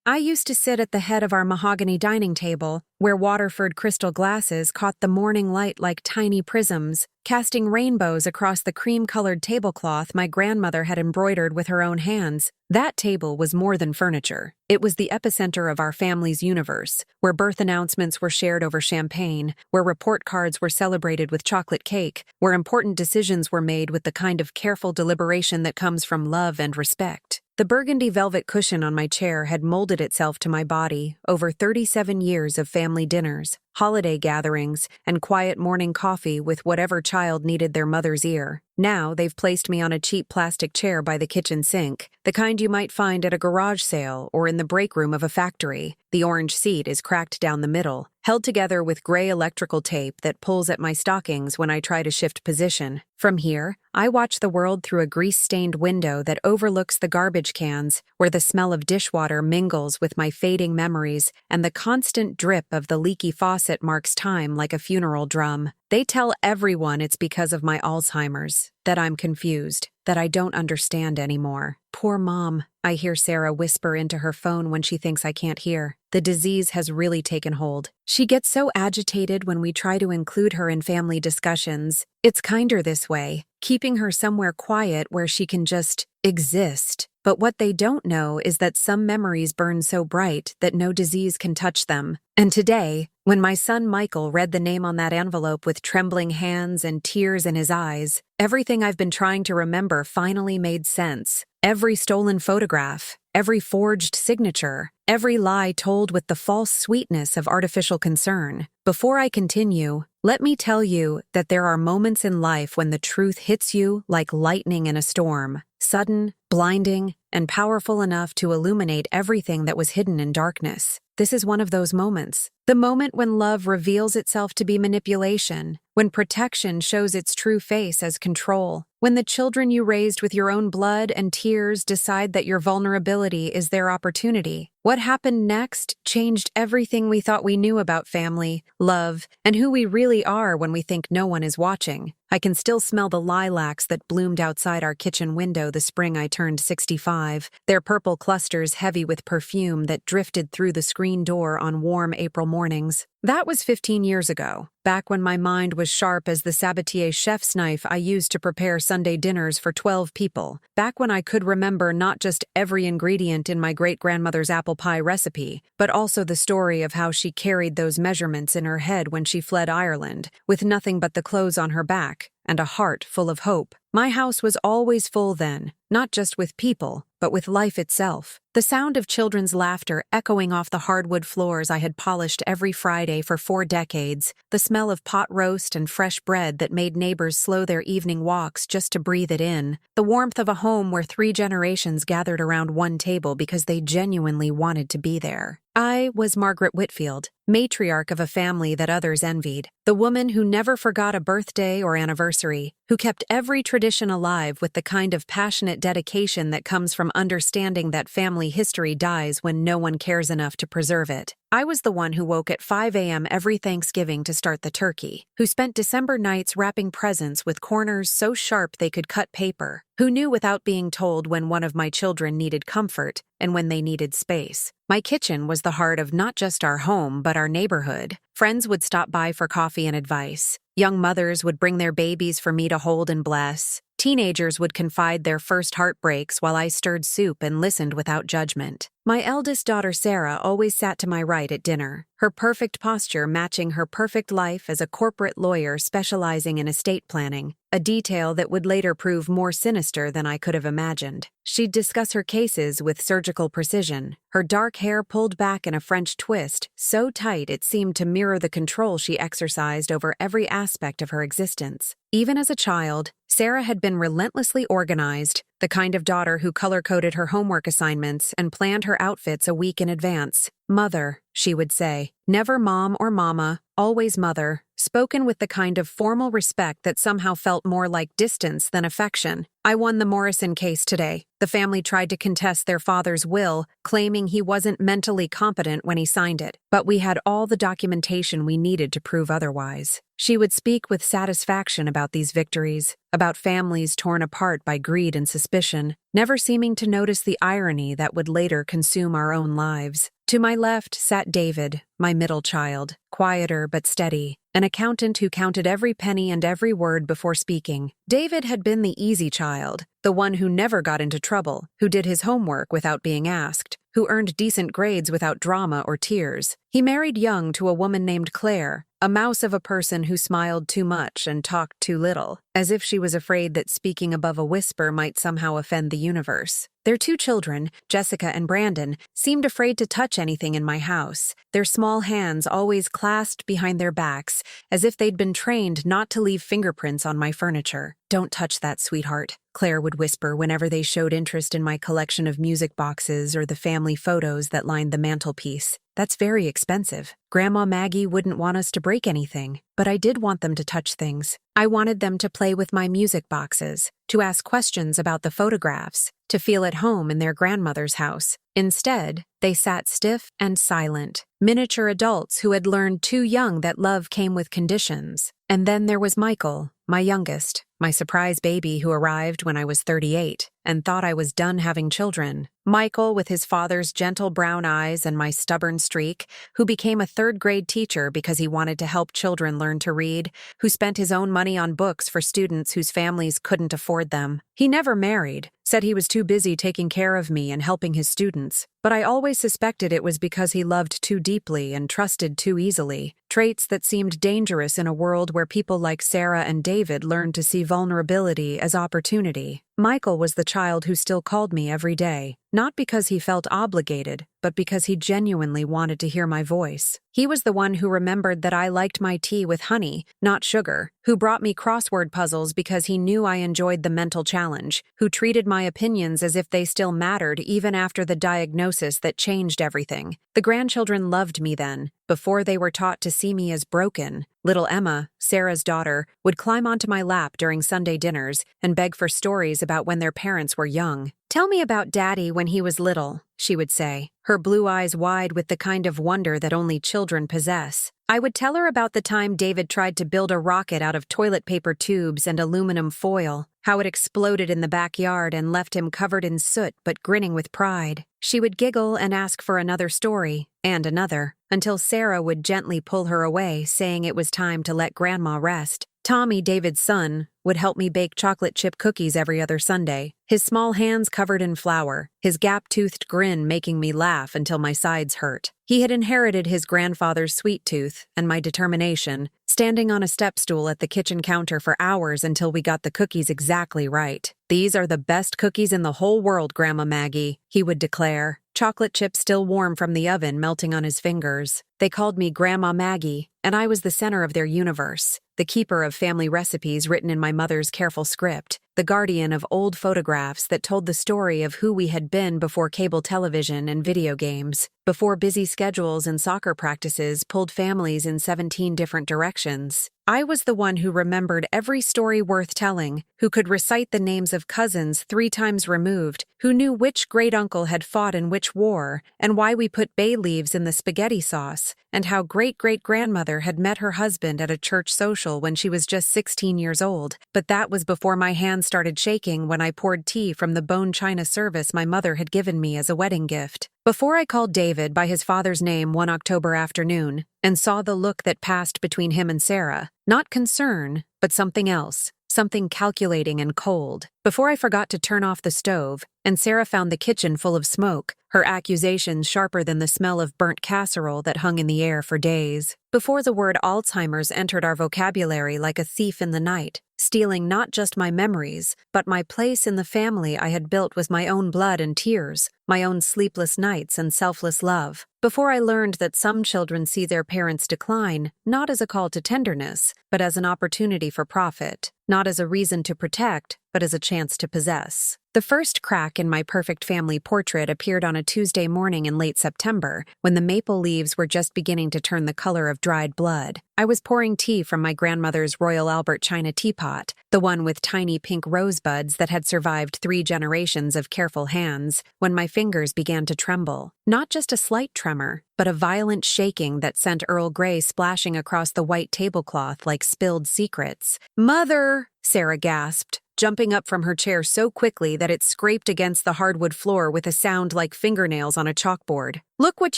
I used to sit at the head of our mahogany dining table, where Waterford crystal glasses caught the morning light like tiny prisms, casting rainbows across the cream-colored tablecloth my grandmother had embroidered with her own hands. That table was more than furniture. It was the epicenter of our family's universe, where birth announcements were shared over champagne, where report cards were celebrated with chocolate cake, where important decisions were made with the kind of careful deliberation that comes from love and respect. The burgundy velvet cushion on my chair had molded itself to my body over 37 years of family dinners, holiday gatherings, and quiet morning coffee with whatever child needed their mother's ear. Now they've placed me on a cheap plastic chair by the kitchen sink, the kind you might find at a garage sale or in the break room of a factory. The orange seat is cracked down the middle, held together with gray electrical tape that pulls at my stockings when I try to shift position. From here, I watch the world through a grease-stained window that overlooks the garbage cans, where the smell of dishwater mingles with my fading memories, and the constant drip of the leaky faucet marks time like a funeral drum. They tell everyone it's because of my Alzheimer's, that I'm confused, that I don't understand anymore. Poor Mom, I hear Sarah whisper into her phone when she thinks I can't hear. The disease has really taken hold. She gets so agitated when we try to include her in family discussions. It's kinder this way, keeping her somewhere quiet where she can just exist. But what they don't know is that some memories burn so bright that no disease can touch them. And today, when my son Michael read the name on that envelope with trembling hands and tears in his eyes, everything I've been trying to remember finally made sense. Every stolen photograph, every forged signature, every lie told with the false sweetness of artificial concern. Before I continue, let me tell you that there are moments in life when the truth hits you like lightning in a storm, sudden, blinding, and powerful enough to illuminate everything that was hidden in darkness. This is one of those moments. The moment when love reveals itself to be manipulation, when protection shows its true face as control, when the children you raised with your own blood and tears decide that your vulnerability is their opportunity. What happened next changed everything we thought we knew about family, love, and who we really are when we think no one is watching. I can still smell the lilacs that bloomed outside our kitchen window the spring I turned 65, their purple clusters heavy with perfume that drifted through the screen door on warm April mornings. That was 15 years ago, back when my mind was sharp as the Sabatier chef's knife I used to prepare Sunday dinners for 12 people, back when I could remember not just every ingredient in my great-grandmother's apple pie recipe, but also the story of how she carried those measurements in her head when she fled Ireland, with nothing but the clothes on her back and a heart full of hope. My house was always full then, not just with people, but with life itself. The sound of children's laughter echoing off the hardwood floors I had polished every Friday for 4 decades, the smell of pot roast and fresh bread that made neighbors slow their evening walks just to breathe it in, the warmth of a home where 3 generations gathered around one table because they genuinely wanted to be there. I was Margaret Whitfield, matriarch of a family that others envied, the woman who never forgot a birthday or anniversary, who kept every tradition alive with the kind of passionate dedication that comes from understanding that family history dies when no one cares enough to preserve it. I was the one who woke at 5 a.m. every Thanksgiving to start the turkey, who spent December nights wrapping presents with corners so sharp they could cut paper, who knew without being told when one of my children needed comfort and when they needed space. My kitchen was the heart of not just our home but our neighborhood. Friends would stop by for coffee and advice. Young mothers would bring their babies for me to hold and bless. Teenagers would confide their first heartbreaks while I stirred soup and listened without judgment. My eldest daughter Sarah always sat to my right at dinner, her perfect posture matching her perfect life as a corporate lawyer specializing in estate planning, a detail that would later prove more sinister than I could have imagined. She'd discuss her cases with surgical precision, her dark hair pulled back in a French twist, so tight it seemed to mirror the control she exercised over every aspect of her existence. Even as a child, Sarah had been relentlessly organized, the kind of daughter who color-coded her homework assignments and planned her outfits a week in advance. "Mother," she would say. Never mom or mama, always mother. spoken with the kind of formal respect that somehow felt more like distance than affection. I won the Morrison case today. The family tried to contest their father's will, claiming he wasn't mentally competent when he signed it, but we had all the documentation we needed to prove otherwise. She would speak with satisfaction about these victories, about families torn apart by greed and suspicion, never seeming to notice the irony that would later consume our own lives. To my left sat David, my middle child, quieter but steady, an accountant who counted every penny and every word before speaking. David had been the easy child, the one who never got into trouble, who did his homework without being asked, who earned decent grades without drama or tears. He married young to a woman named Claire, a mouse of a person who smiled too much and talked too little, as if she was afraid that speaking above a whisper might somehow offend the universe. Their 2 children, Jessica and Brandon, seemed afraid to touch anything in my house, their small hands always clasped behind their backs, as if they'd been trained not to leave fingerprints on my furniture. "Don't touch that, sweetheart," Claire would whisper whenever they showed interest in my collection of music boxes or the family photos that lined the mantelpiece. "That's very expensive. Grandma Maggie wouldn't want us to break anything, but I did want them to touch things. I wanted them to play with my music boxes, to ask questions about the photographs, to feel at home in their grandmother's house. Instead, they sat stiff and silent, miniature adults who had learned too young that love came with conditions. And then there was Michael, my youngest, my surprise baby who arrived when I was 38 and thought I was done having children. Michael, with his father's gentle brown eyes and my stubborn streak, who became a 3rd-grade teacher because he wanted to help children learn to read, who spent his own money on books for students whose families couldn't afford them. He never married, said he was too busy taking care of me and helping his students, but I always suspected it was because he loved too deeply and trusted too easily, traits that seemed dangerous in a world where people like Sarah and David learned to see vulnerability as opportunity. Michael was the child who still called me every day, not because he felt obligated, but because he genuinely wanted to hear my voice. He was the one who remembered that I liked my tea with honey, not sugar, who brought me crossword puzzles because he knew I enjoyed the mental challenge, who treated my opinions as if they still mattered even after the diagnosis that changed everything. The grandchildren loved me then, before they were taught to see me as broken. Little Emma, Sarah's daughter, would climb onto my lap during Sunday dinners and beg for stories about when their parents were young. "Tell me about Daddy when he was little," she would say, her blue eyes wide with the kind of wonder that only children possess. I would tell her about the time David tried to build a rocket out of toilet paper tubes and aluminum foil, how it exploded in the backyard and left him covered in soot but grinning with pride. She would giggle and ask for another story, and another, until Sarah would gently pull her away, saying it was time to let Grandma rest. Tommy, David's son, would help me bake chocolate chip cookies every other Sunday, his small hands covered in flour, his gap-toothed grin making me laugh until my sides hurt. He had inherited his grandfather's sweet tooth and my determination, standing on a step stool at the kitchen counter for hours until we got the cookies exactly right. "These are the best cookies in the whole world, Grandma Maggie," he would declare, chocolate chips still warm from the oven melting on his fingers. They called me Grandma Maggie, and I was the center of their universe, the keeper of family recipes written in my mother's careful script, the guardian of old photographs that told the story of who we had been before cable television and video games, before busy schedules and soccer practices pulled families in 17 different directions. I was the one who remembered every story worth telling, who could recite the names of cousins 3 times removed, who knew which great-uncle had fought in which war, and why we put bay leaves in the spaghetti sauce, and how great-great-grandmother had met her husband at a church social when she was just 16 years old. But that was before my hands started shaking when I poured tea from the bone china service my mother had given me as a wedding gift. Before I called David by his father's name one October afternoon and saw the look that passed between him and Sarah, not concern, but something else, something calculating and cold. Before I forgot to turn off the stove, and Sarah found the kitchen full of smoke, her accusations sharper than the smell of burnt casserole that hung in the air for days. Before the word Alzheimer's entered our vocabulary like a thief in the night, stealing not just my memories, but my place in the family I had built with my own blood and tears, my own sleepless nights and selfless love. Before I learned that some children see their parents decline, not as a call to tenderness, but as an opportunity for profit. not as a reason to protect, but as a chance to possess. The first crack in my perfect family portrait appeared on a Tuesday morning in late September, when the maple leaves were just beginning to turn the color of dried blood. I was pouring tea from my grandmother's Royal Albert china teapot, the one with tiny pink rosebuds that had survived 3 generations of careful hands, when my fingers began to tremble. Not just a slight tremor, but a violent shaking that sent Earl Grey splashing across the white tablecloth like spilled secrets. "Mother!" Sarah gasped, jumping up from her chair so quickly that it scraped against the hardwood floor with a sound like fingernails on a chalkboard. "Look what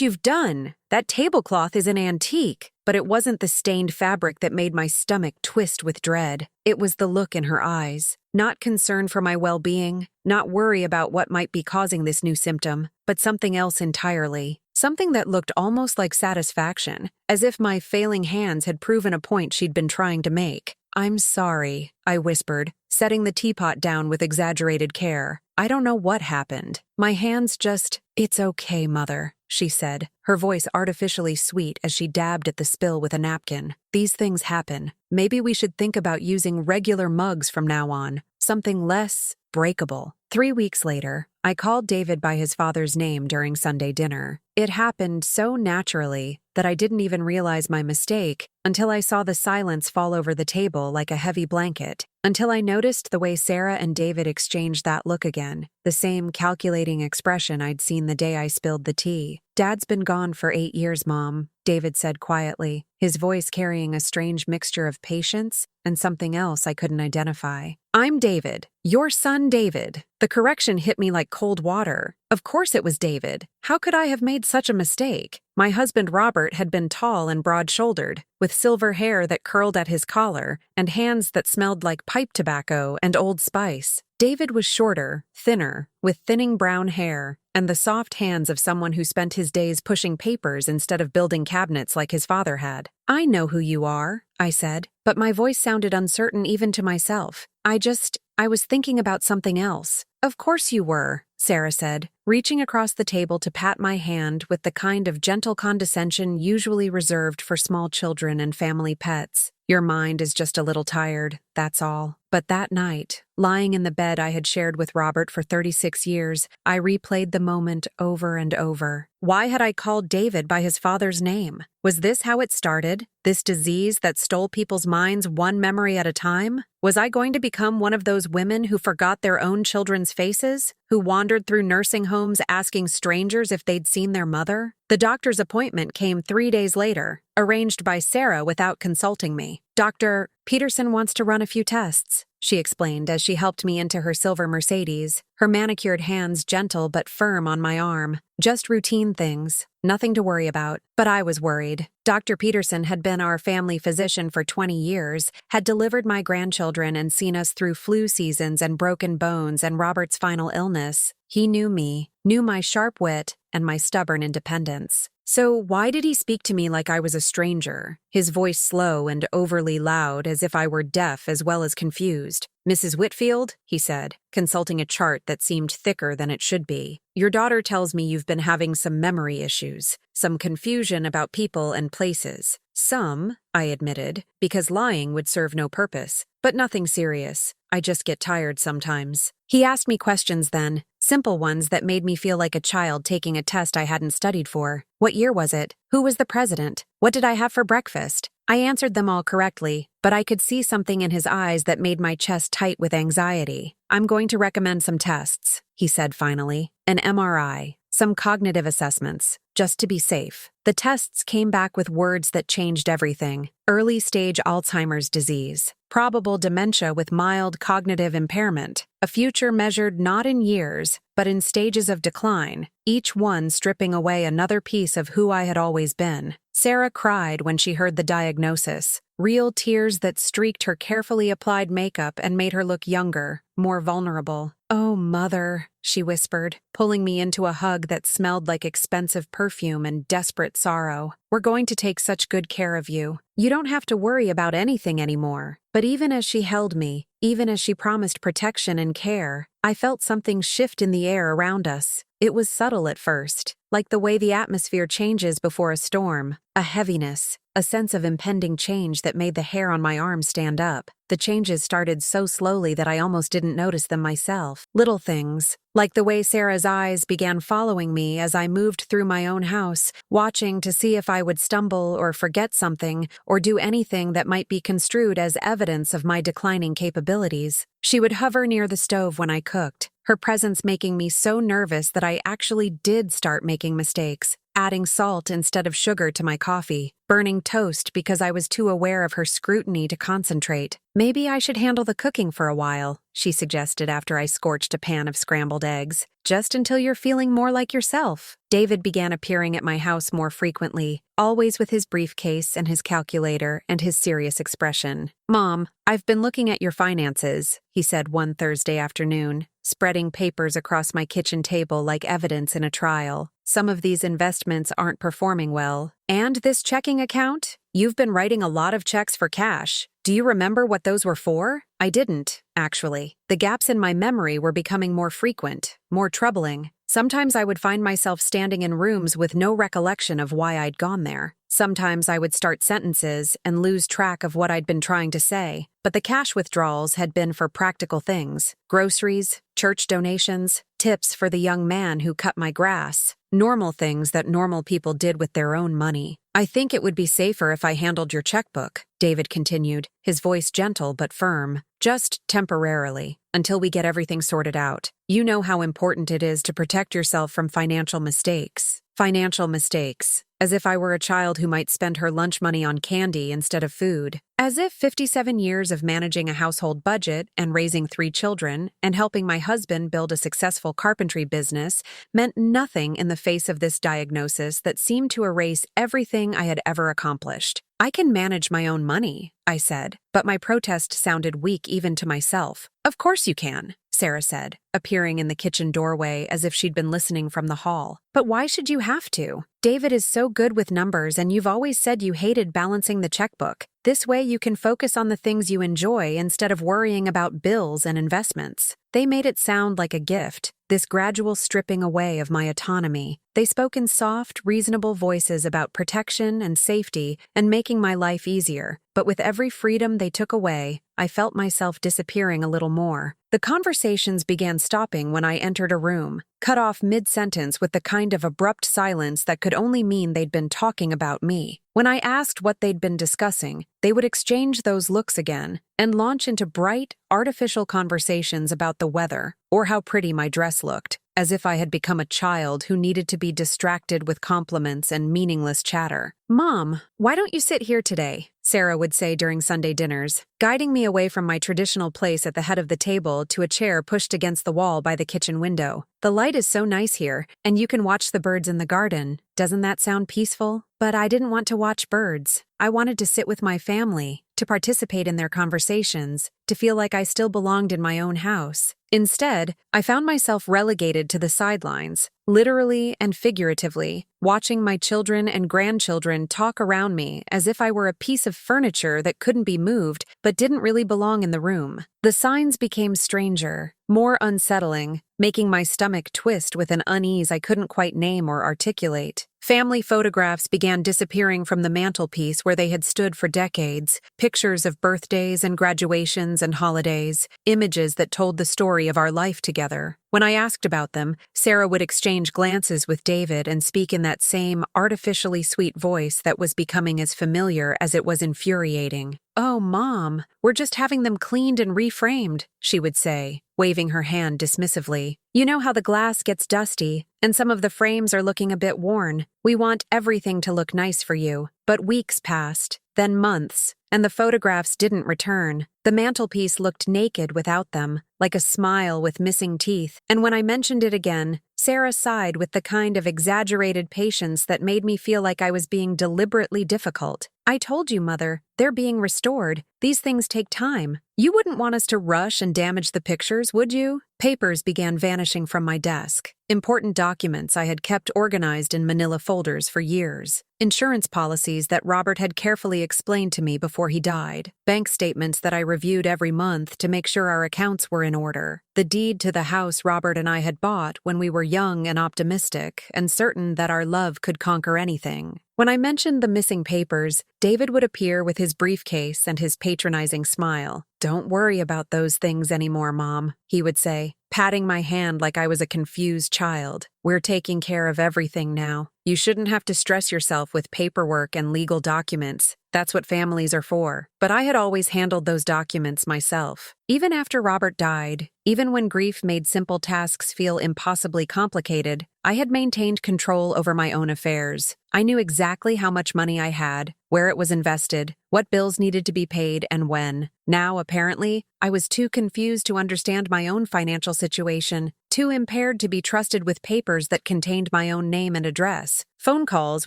you've done! That tablecloth is an antique." But it wasn't the stained fabric that made my stomach twist with dread. It was the look in her eyes. Not concern for my well-being, not worry about what might be causing this new symptom, but something else entirely. Something that looked almost like satisfaction, as if my failing hands had proven a point she'd been trying to make. "I'm sorry," I whispered, setting the teapot down with exaggerated care. "I don't know what happened. My hands just—" "It's okay, Mother," she said, her voice artificially sweet as she dabbed at the spill with a napkin. "These things happen. Maybe we should think about using regular mugs from now on, something less breakable." 3 weeks later, I called David by his father's name during Sunday dinner. It happened so naturally that I didn't even realize my mistake until I saw the silence fall over the table like a heavy blanket, until I noticed the way Sarah and David exchanged that look again, the same calculating expression I'd seen the day I spilled the tea. "Dad's been gone for 8 years, Mom," David said quietly, his voice carrying a strange mixture of patience and something else I couldn't identify. "I'm David. Your son David." The correction hit me like cold water. Of course it was David. How could I have made such a mistake? My husband Robert had been tall and broad-shouldered, with silver hair that curled at his collar and hands that smelled like pipe tobacco and Old Spice. David was shorter, thinner, with thinning brown hair, and the soft hands of someone who spent his days pushing papers instead of building cabinets like his father had. "I know who you are," I said, but my voice sounded uncertain even to myself. I was thinking about something else." "Of course you were," Sarah said, reaching across the table to pat my hand with the kind of gentle condescension usually reserved for small children and family pets. "Your mind is just a little tired, that's all." But that night, lying in the bed I had shared with Robert for 36 years, I replayed the moment over and over. Why had I called David by his father's name? Was this how it started? This disease that stole people's minds one memory at a time? Was I going to become one of those women who forgot their own children's faces? Who wandered through nursing homes asking strangers if they'd seen their mother? The doctor's appointment came 3 days later, arranged by Sarah without consulting me. "Dr. Peterson wants to run a few tests," she explained as she helped me into her silver Mercedes, her manicured hands gentle but firm on my arm. "Just routine things, nothing to worry about." But I was worried. Dr. Peterson had been our family physician for 20 years, had delivered my grandchildren and seen us through flu seasons and broken bones and Robert's final illness. He knew me, knew my sharp wit, and my stubborn independence. So why did he speak to me like I was a stranger, his voice slow and overly loud as if I were deaf as well as confused? "Mrs. Whitfield," he said, consulting a chart that seemed thicker than it should be, "your daughter tells me you've been having some memory issues, some confusion about people and places." "Some," I admitted, because lying would serve no purpose, "but nothing serious. I just get tired sometimes." He asked me questions then, simple ones that made me feel like a child taking a test I hadn't studied for. What year was it? Who was the president? What did I have for breakfast? I answered them all correctly, but I could see something in his eyes that made my chest tight with anxiety. "I'm going to recommend some tests," he said finally. "An MRI, some cognitive assessments, just to be safe." The tests came back with words that changed everything. Early-stage Alzheimer's disease, probable dementia with mild cognitive impairment, a future measured not in years, but in stages of decline, each one stripping away another piece of who I had always been. Sarah cried when she heard the diagnosis, real tears that streaked her carefully applied makeup and made her look younger, more vulnerable. "Oh, Mother," she whispered, pulling me into a hug that smelled like expensive perfume and desperate sorrow. "We're going to take such good care of you. You don't have to worry about anything anymore." But even as she held me, even as she promised protection and care, I felt something shift in the air around us. It was subtle at first, like the way the atmosphere changes before a storm, a heaviness, a sense of impending change that made the hair on my arm stand up. The changes started so slowly that I almost didn't notice them myself. Little things, like the way Sarah's eyes began following me as I moved through my own house, watching to see if I would stumble or forget something or do anything that might be construed as evidence of my declining capabilities. She would hover near the stove when I cooked, her presence making me so nervous that I actually did start making mistakes, adding salt instead of sugar to my coffee, burning toast because I was too aware of her scrutiny to concentrate. Maybe I should handle the cooking for a while, she suggested after I scorched a pan of scrambled eggs, just until you're feeling more like yourself. David began appearing at my house more frequently, always with his briefcase and his calculator and his serious expression. "Mom, I've been looking at your finances," he said one Thursday afternoon, spreading papers across my kitchen table like evidence in a trial. "Some of these investments aren't performing well. And this checking account? You've been writing a lot of checks for cash. Do you remember what those were for?" I didn't, actually. The gaps in my memory were becoming more frequent, more troubling. Sometimes I would find myself standing in rooms with no recollection of why I'd gone there. Sometimes I would start sentences and lose track of what I'd been trying to say. But the cash withdrawals had been for practical things: groceries, church donations, tips for the young man who cut my grass. Normal things that normal people did with their own money. "I think it would be safer if I handled your checkbook," David continued, his voice gentle but firm. "Just temporarily, until we get everything sorted out. You know how important it is to protect yourself from financial mistakes." Financial mistakes. As if I were a child who might spend her lunch money on candy instead of food. As if 57 years of managing a household budget and raising 3 children and helping my husband build a successful carpentry business meant nothing in the face of this diagnosis that seemed to erase everything I had ever accomplished. "I can manage my own money," I said, but my protest sounded weak even to myself. "Of course you can," Sarah said, appearing in the kitchen doorway as if she'd been listening from the hall. "But why should you have to? David is so good with numbers and you've always said you hated balancing the checkbook. This way you can focus on the things you enjoy instead of worrying about bills and investments." They made it sound like a gift, this gradual stripping away of my autonomy. They spoke in soft, reasonable voices about protection and safety and making my life easier. But with every freedom they took away, I felt myself disappearing a little more. The conversations began stopping when I entered a room, cut off mid-sentence with the kind of abrupt silence that could only mean they'd been talking about me. When I asked what they'd been discussing, they would exchange those looks again and launch into bright, artificial conversations about the weather or how pretty my dress looked, as if I had become a child who needed to be distracted with compliments and meaningless chatter. "Mom, why don't you sit here today?" Sarah would say during Sunday dinners, guiding me away from my traditional place at the head of the table to a chair pushed against the wall by the kitchen window. "The light is so nice here, and you can watch the birds in the garden. Doesn't that sound peaceful?" But I didn't want to watch birds. I wanted to sit with my family, to participate in their conversations, to feel like I still belonged in my own house. Instead, I found myself relegated to the sidelines, literally and figuratively, watching my children and grandchildren talk around me as if I were a piece of furniture that couldn't be moved but didn't really belong in the room. The signs became stranger, more unsettling, making my stomach twist with an unease I couldn't quite name or articulate. Family photographs began disappearing from the mantelpiece where they had stood for decades, pictures of birthdays and graduations and holidays, images that told the story of our life together. When I asked about them, Sarah would exchange glances with David and speak in that same artificially sweet voice that was becoming as familiar as it was infuriating. "Oh, Mom, we're just having them cleaned and reframed," she would say, waving her hand dismissively. "You know how the glass gets dusty, and some of the frames are looking a bit worn. We want everything to look nice for you." But weeks passed, then months, and the photographs didn't return. The mantelpiece looked naked without them, like a smile with missing teeth, and when I mentioned it again, Sarah sighed with the kind of exaggerated patience that made me feel like I was being deliberately difficult. "I told you, Mother, they're being restored. These things take time. You wouldn't want us to rush and damage the pictures, would you?" Papers began vanishing from my desk. Important documents I had kept organized in manila folders for years. Insurance policies that Robert had carefully explained to me before before he died, bank statements that I reviewed every month to make sure our accounts were in order, the deed to the house Robert and I had bought when we were young and optimistic and certain that our love could conquer anything. When I mentioned the missing papers, David would appear with his briefcase and his patronizing smile. "Don't worry about those things anymore, Mom," he would say, patting my hand like I was a confused child. "We're taking care of everything now. You shouldn't have to stress yourself with paperwork and legal documents. That's what families are for." But I had always handled those documents myself. Even after Robert died, even when grief made simple tasks feel impossibly complicated, I had maintained control over my own affairs. I knew exactly how much money I had, where it was invested, what bills needed to be paid, and when. Now, apparently, I was too confused to understand my own financial situation, too impaired to be trusted with papers that contained my own name and address. Phone calls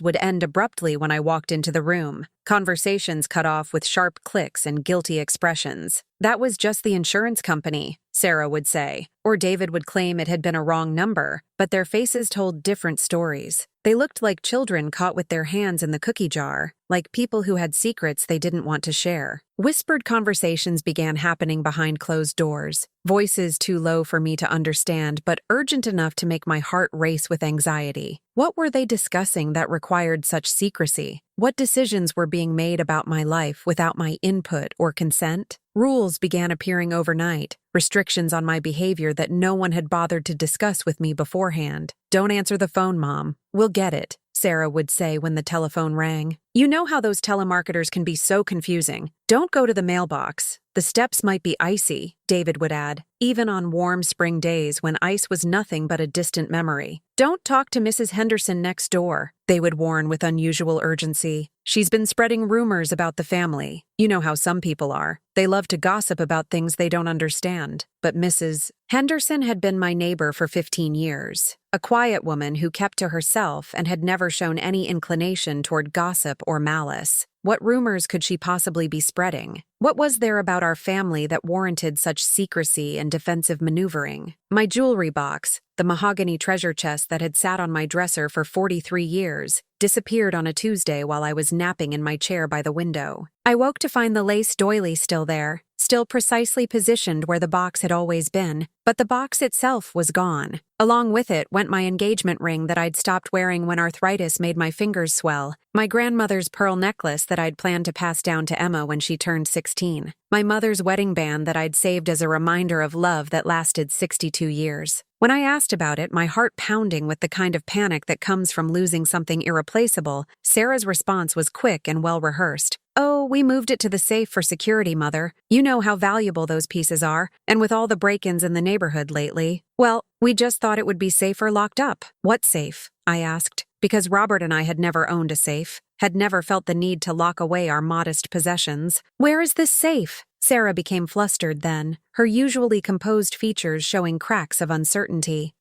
would end abruptly when I walked into the room. Conversations cut off with sharp clicks and guilty expressions. "That was just the insurance company," Sarah would say, or David would claim it had been a wrong number, but their faces told different stories. They looked like children caught with their hands in the cookie jar, like people who had secrets they didn't want to share. Whispered conversations began happening behind closed doors, voices too low for me to understand but urgent enough to make my heart race with anxiety. What were they discussing that required such secrecy? What decisions were being made about my life without my input or consent? Rules began appearing overnight, restrictions on my behavior that no one had bothered to discuss with me beforehand. "Don't answer the phone, Mom. We'll get it," Sarah would say when the telephone rang. "You know how those telemarketers can be so confusing. Don't go to the mailbox. The steps might be icy," David would add, even on warm spring days when ice was nothing but a distant memory. "Don't talk to Mrs. Henderson next door," they would warn with unusual urgency. "She's been spreading rumors about the family. You know how some people are. They love to gossip about things they don't understand." But Mrs. Henderson had been my neighbor for 15 years, a quiet woman who kept to herself and had never shown any inclination toward gossip or malice. What rumors could she possibly be spreading? What was there about our family that warranted such secrecy and defensive maneuvering? My jewelry box, the mahogany treasure chest that had sat on my dresser for 43 years, disappeared on a Tuesday while I was napping in my chair by the window. I woke to find the lace doily still there, still precisely positioned where the box had always been, but the box itself was gone. Along with it went my engagement ring that I'd stopped wearing when arthritis made my fingers swell, my grandmother's pearl necklace that I'd planned to pass down to Emma when she turned 16, my mother's wedding band that I'd saved as a reminder of love that lasted 62 years. When I asked about it, my heart pounding with the kind of panic that comes from losing something irreplaceable, Sarah's response was quick and well-rehearsed. "Oh, we moved it to the safe for security, Mother. You know how valuable those pieces are, and with all the break-ins in the neighborhood lately. Well, we just thought it would be safer locked up." "What safe?" I asked, because Robert and I had never owned a safe, had never felt the need to lock away our modest possessions. "Where is this safe?" Sarah became flustered then, her usually composed features showing cracks of uncertainty.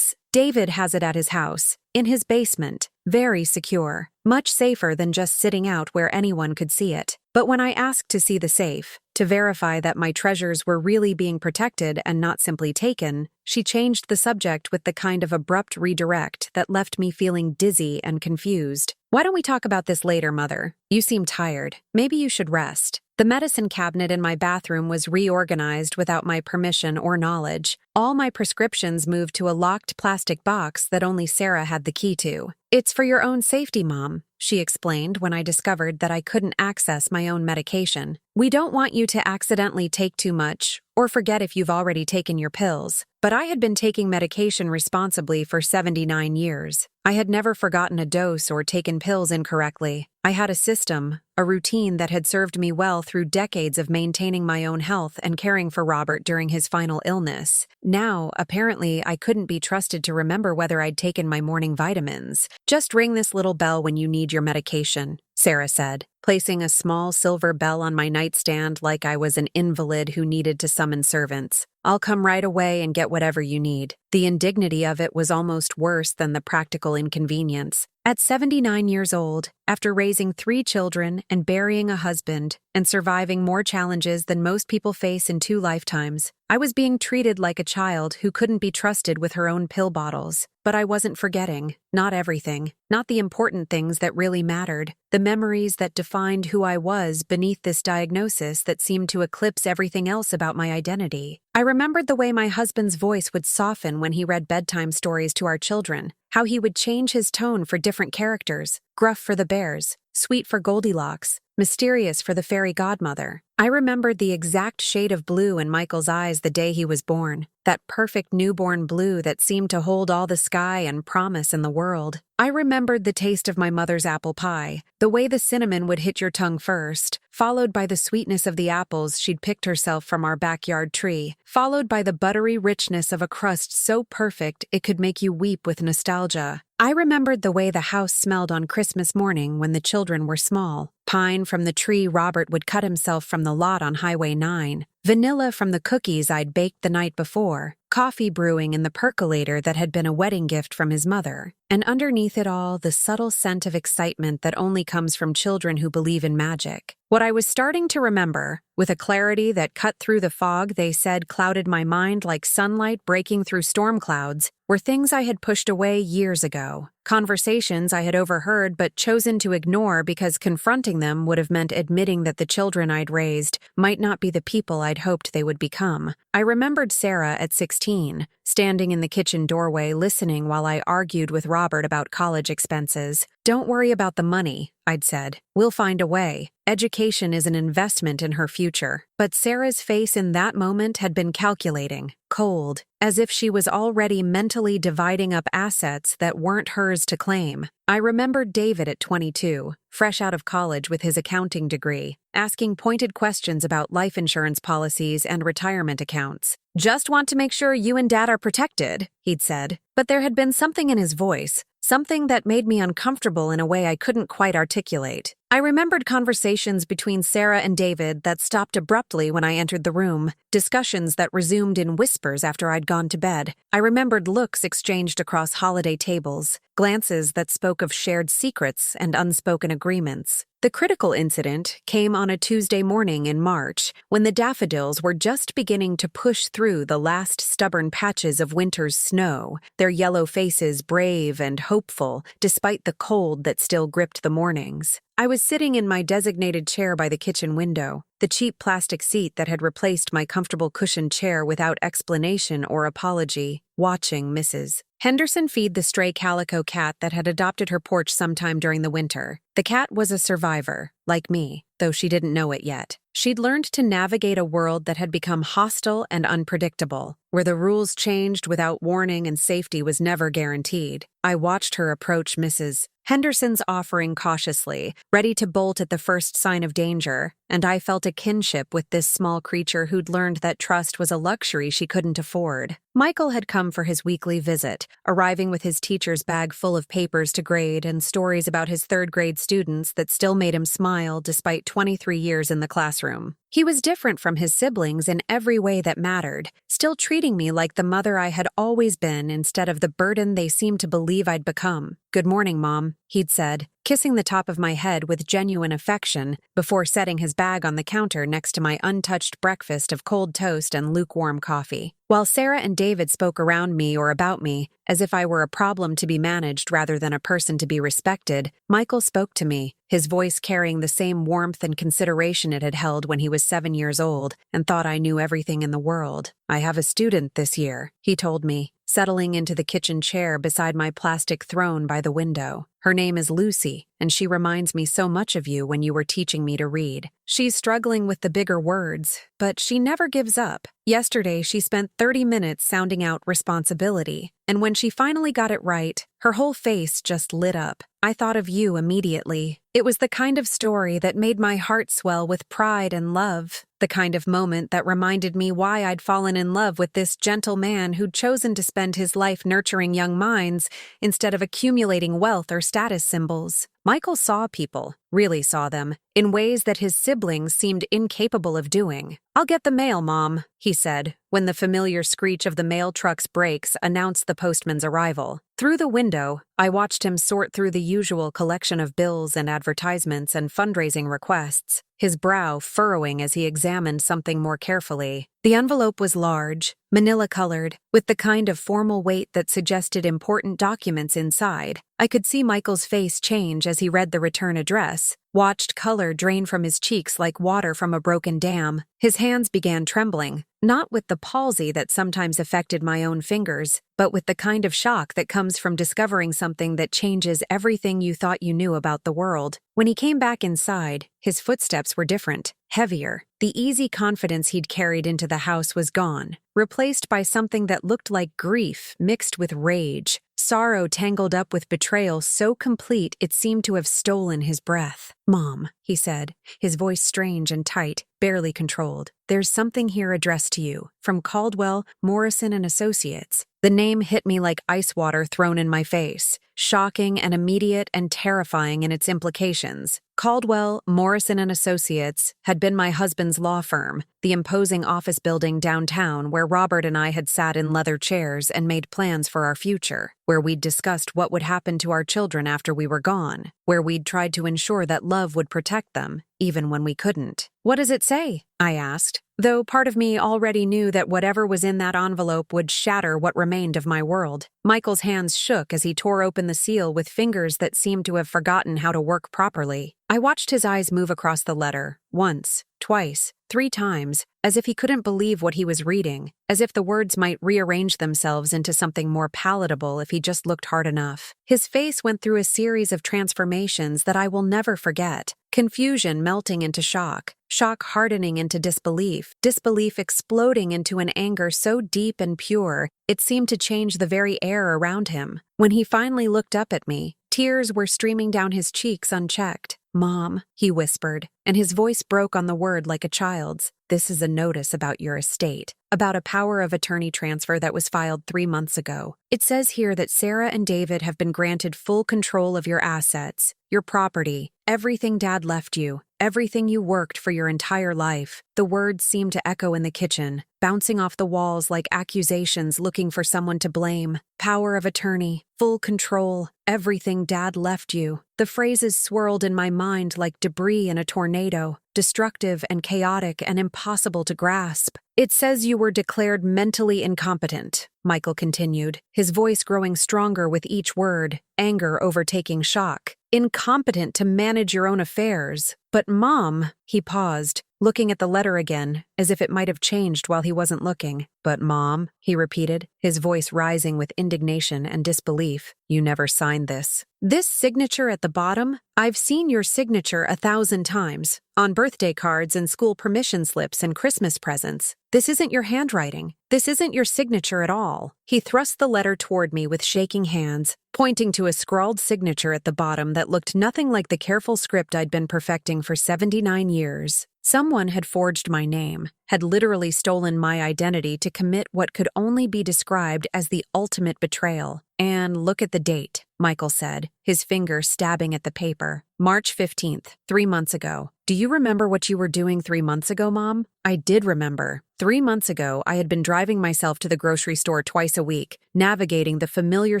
David has it at his house, in his basement, very secure, much safer than just sitting out where anyone could see it." But when I asked to see the safe, to verify that my treasures were really being protected and not simply taken, she changed the subject with the kind of abrupt redirect that left me feeling dizzy and confused. "Why don't we talk about this later, Mother? You seem tired. Maybe you should rest." The medicine cabinet in my bathroom was reorganized without my permission or knowledge. All my prescriptions moved to a locked plastic box that only Sarah had the key to. "It's for your own safety, Mom," she explained when I discovered that I couldn't access my own medication. "We don't want you to accidentally take too much or forget if you've already taken your pills." But I had been taking medication responsibly for 79 years. I had never forgotten a dose or taken pills incorrectly. I had a system, a routine that had served me well through decades of maintaining my own health and caring for Robert during his final illness. Now, apparently, I couldn't be trusted to remember whether I'd taken my morning vitamins. "Just ring this little bell when you need your medication," Sarah said, placing a small silver bell on my nightstand like I was an invalid who needed to summon servants. "I'll come right away and get whatever you need." The indignity of it was almost worse than the practical inconvenience. At 79 years old, After raising 3 children and burying a husband and surviving more challenges than most people face in 2 lifetimes, I was being treated like a child who couldn't be trusted with her own pill bottles. But I wasn't forgetting. Not everything. Not the important things that really mattered. The memories that defined who I was beneath this diagnosis that seemed to eclipse everything else about my identity. I remembered the way my husband's voice would soften when he read bedtime stories to our children, how he would change his tone for different characters, gruff for the bears, sweet for Goldilocks, mysterious for the fairy godmother. I remembered the exact shade of blue in Michael's eyes the day he was born, that perfect newborn blue that seemed to hold all the sky and promise in the world. I remembered the taste of my mother's apple pie, the way the cinnamon would hit your tongue first, followed by the sweetness of the apples she'd picked herself from our backyard tree, followed by the buttery richness of a crust so perfect it could make you weep with nostalgia. I remembered the way the house smelled on Christmas morning when the children were small. Pine from the tree Robert would cut himself from the lot on Highway 9. Vanilla from the cookies I'd baked the night before. Coffee brewing in the percolator that had been a wedding gift from his mother. And underneath it all, the subtle scent of excitement that only comes from children who believe in magic. What I was starting to remember, with a clarity that cut through the fog they said clouded my mind like sunlight breaking through storm clouds, were things I had pushed away years ago. Conversations I had overheard but chosen to ignore because confronting them would have meant admitting that the children I'd raised might not be the people I'd hoped they would become. I remembered Sarah at 16, standing in the kitchen doorway listening while I argued with Robert about college expenses. "Don't worry about the money," I'd said. "We'll find a way. Education is an investment in her future." But Sarah's face in that moment had been calculating, cold, as if she was already mentally dividing up assets that weren't hers to claim. I remembered David at 22, fresh out of college with his accounting degree, asking pointed questions about life insurance policies and retirement accounts. "Just want to make sure you and Dad are protected," he'd said. But there had been something in his voice, something that made me uncomfortable in a way I couldn't quite articulate. I remembered conversations between Sarah and David that stopped abruptly when I entered the room, discussions that resumed in whispers after I'd gone to bed. I remembered looks exchanged across holiday tables, glances that spoke of shared secrets and unspoken agreements. The critical incident came on a Tuesday morning in March, when the daffodils were just beginning to push through the last stubborn patches of winter's snow, their yellow faces brave and hopeful despite the cold that still gripped the mornings. I was sitting in my designated chair by the kitchen window, the cheap plastic seat that had replaced my comfortable cushioned chair without explanation or apology, watching Mrs. Henderson feed the stray calico cat that had adopted her porch sometime during the winter. The cat was a survivor, like me, though she didn't know it yet. She'd learned to navigate a world that had become hostile and unpredictable, where the rules changed without warning and safety was never guaranteed. I watched her approach Mrs. Henderson's offering cautiously, ready to bolt at the first sign of danger, and I felt a kinship with this small creature who'd learned that trust was a luxury she couldn't afford. Michael had come for his weekly visit, arriving with his teacher's bag full of papers to grade and stories about his third-grade students that still made him smile despite 23 years in the classroom. He was different from his siblings in every way that mattered, still treating me like the mother I had always been instead of the burden they seemed to believe I'd become. "Good morning, Mom," he'd said, kissing the top of my head with genuine affection before setting his bag on the counter next to my untouched breakfast of cold toast and lukewarm coffee. While Sarah and David spoke around me or about me, as if I were a problem to be managed rather than a person to be respected, Michael spoke to me, his voice carrying the same warmth and consideration it had held when he was 7 years old and thought I knew everything in the world. "I have a student this year," he told me, settling into the kitchen chair beside my plastic throne by the window. "Her name is Lucy, and she reminds me so much of you when you were teaching me to read. She's struggling with the bigger words, but she never gives up. Yesterday, she spent 30 minutes sounding out responsibility, and when she finally got it right, her whole face just lit up. I thought of you immediately. It was the kind of story that made my heart swell with pride and love, the kind of moment that reminded me why I'd fallen in love with this gentle man who'd chosen to spend his life nurturing young minds instead of accumulating wealth or status symbols. Michael saw people, really saw them, in ways that his siblings seemed incapable of doing. "I'll get the mail, Mom," he said, when the familiar screech of the mail truck's brakes announced the postman's arrival. Through the window, I watched him sort through the usual collection of bills and advertisements and fundraising requests, his brow furrowing as he examined something more carefully. The envelope was large, manila-colored, with the kind of formal weight that suggested important documents inside. I could see Michael's face change as he read the return address, watched color drain from his cheeks like water from a broken dam. His hands began trembling, not with the palsy that sometimes affected my own fingers, but with the kind of shock that comes from discovering something that changes everything you thought you knew about the world. When he came back inside, his footsteps were different, heavier. The easy confidence he'd carried into the house was gone, replaced by something that looked like grief mixed with rage, sorrow tangled up with betrayal so complete it seemed to have stolen his breath. "Mom," he said, his voice strange and tight, barely controlled. "There's something here addressed to you, from Caldwell, Morrison and Associates." The name hit me like ice water thrown in my face, shocking and immediate and terrifying in its implications. Caldwell, Morrison and Associates had been my husband's law firm, the imposing office building downtown where Robert and I had sat in leather chairs and made plans for our future, where we'd discussed what would happen to our children after we were gone, where we'd tried to ensure that love would protect them, even when we couldn't. "What does it say?" I asked, though part of me already knew that whatever was in that envelope would shatter what remained of my world. Michael's hands shook as he tore open the seal with fingers that seemed to have forgotten how to work properly. I watched his eyes move across the letter, once, twice, 3 times, as if he couldn't believe what he was reading, as if the words might rearrange themselves into something more palatable if he just looked hard enough. His face went through a series of transformations that I will never forget. Confusion melting into shock, shock hardening into disbelief, disbelief exploding into an anger so deep and pure, it seemed to change the very air around him. When he finally looked up at me, tears were streaming down his cheeks unchecked. "Mom," he whispered, and his voice broke on the word like a child's. "This is a notice about your estate, about a power of attorney transfer that was filed 3 months ago. It says here that Sarah and David have been granted full control of your assets, your property, everything Dad left you, everything you worked for your entire life." The words seemed to echo in the kitchen, bouncing off the walls like accusations looking for someone to blame. Power of attorney, full control, everything Dad left you. The phrases swirled in my mind like debris in a tornado, destructive and chaotic and impossible to grasp. "It says you were declared mentally incompetent," Michael continued, his voice growing stronger with each word, anger overtaking shock. "Incompetent to manage your own affairs." "But Mom," he paused, looking at the letter again, as if it might have changed while he wasn't looking. "But Mom," he repeated, his voice rising with indignation and disbelief, "you never signed this. This signature at the bottom? I've seen your signature 1,000 times, on birthday cards and school permission slips and Christmas presents. This isn't your handwriting. This isn't your signature at all." He thrust the letter toward me with shaking hands, pointing to a scrawled signature at the bottom that looked nothing like the careful script I'd been perfecting for 79 years. Someone had forged my name, had literally stolen my identity to commit what could only be described as the ultimate betrayal. "And look at the date," Michael said, his finger stabbing at the paper. "March 15th, 3 months ago. Do you remember what you were doing 3 months ago, Mom?" I did remember. 3 months ago, I had been driving myself to the grocery store twice a week, navigating the familiar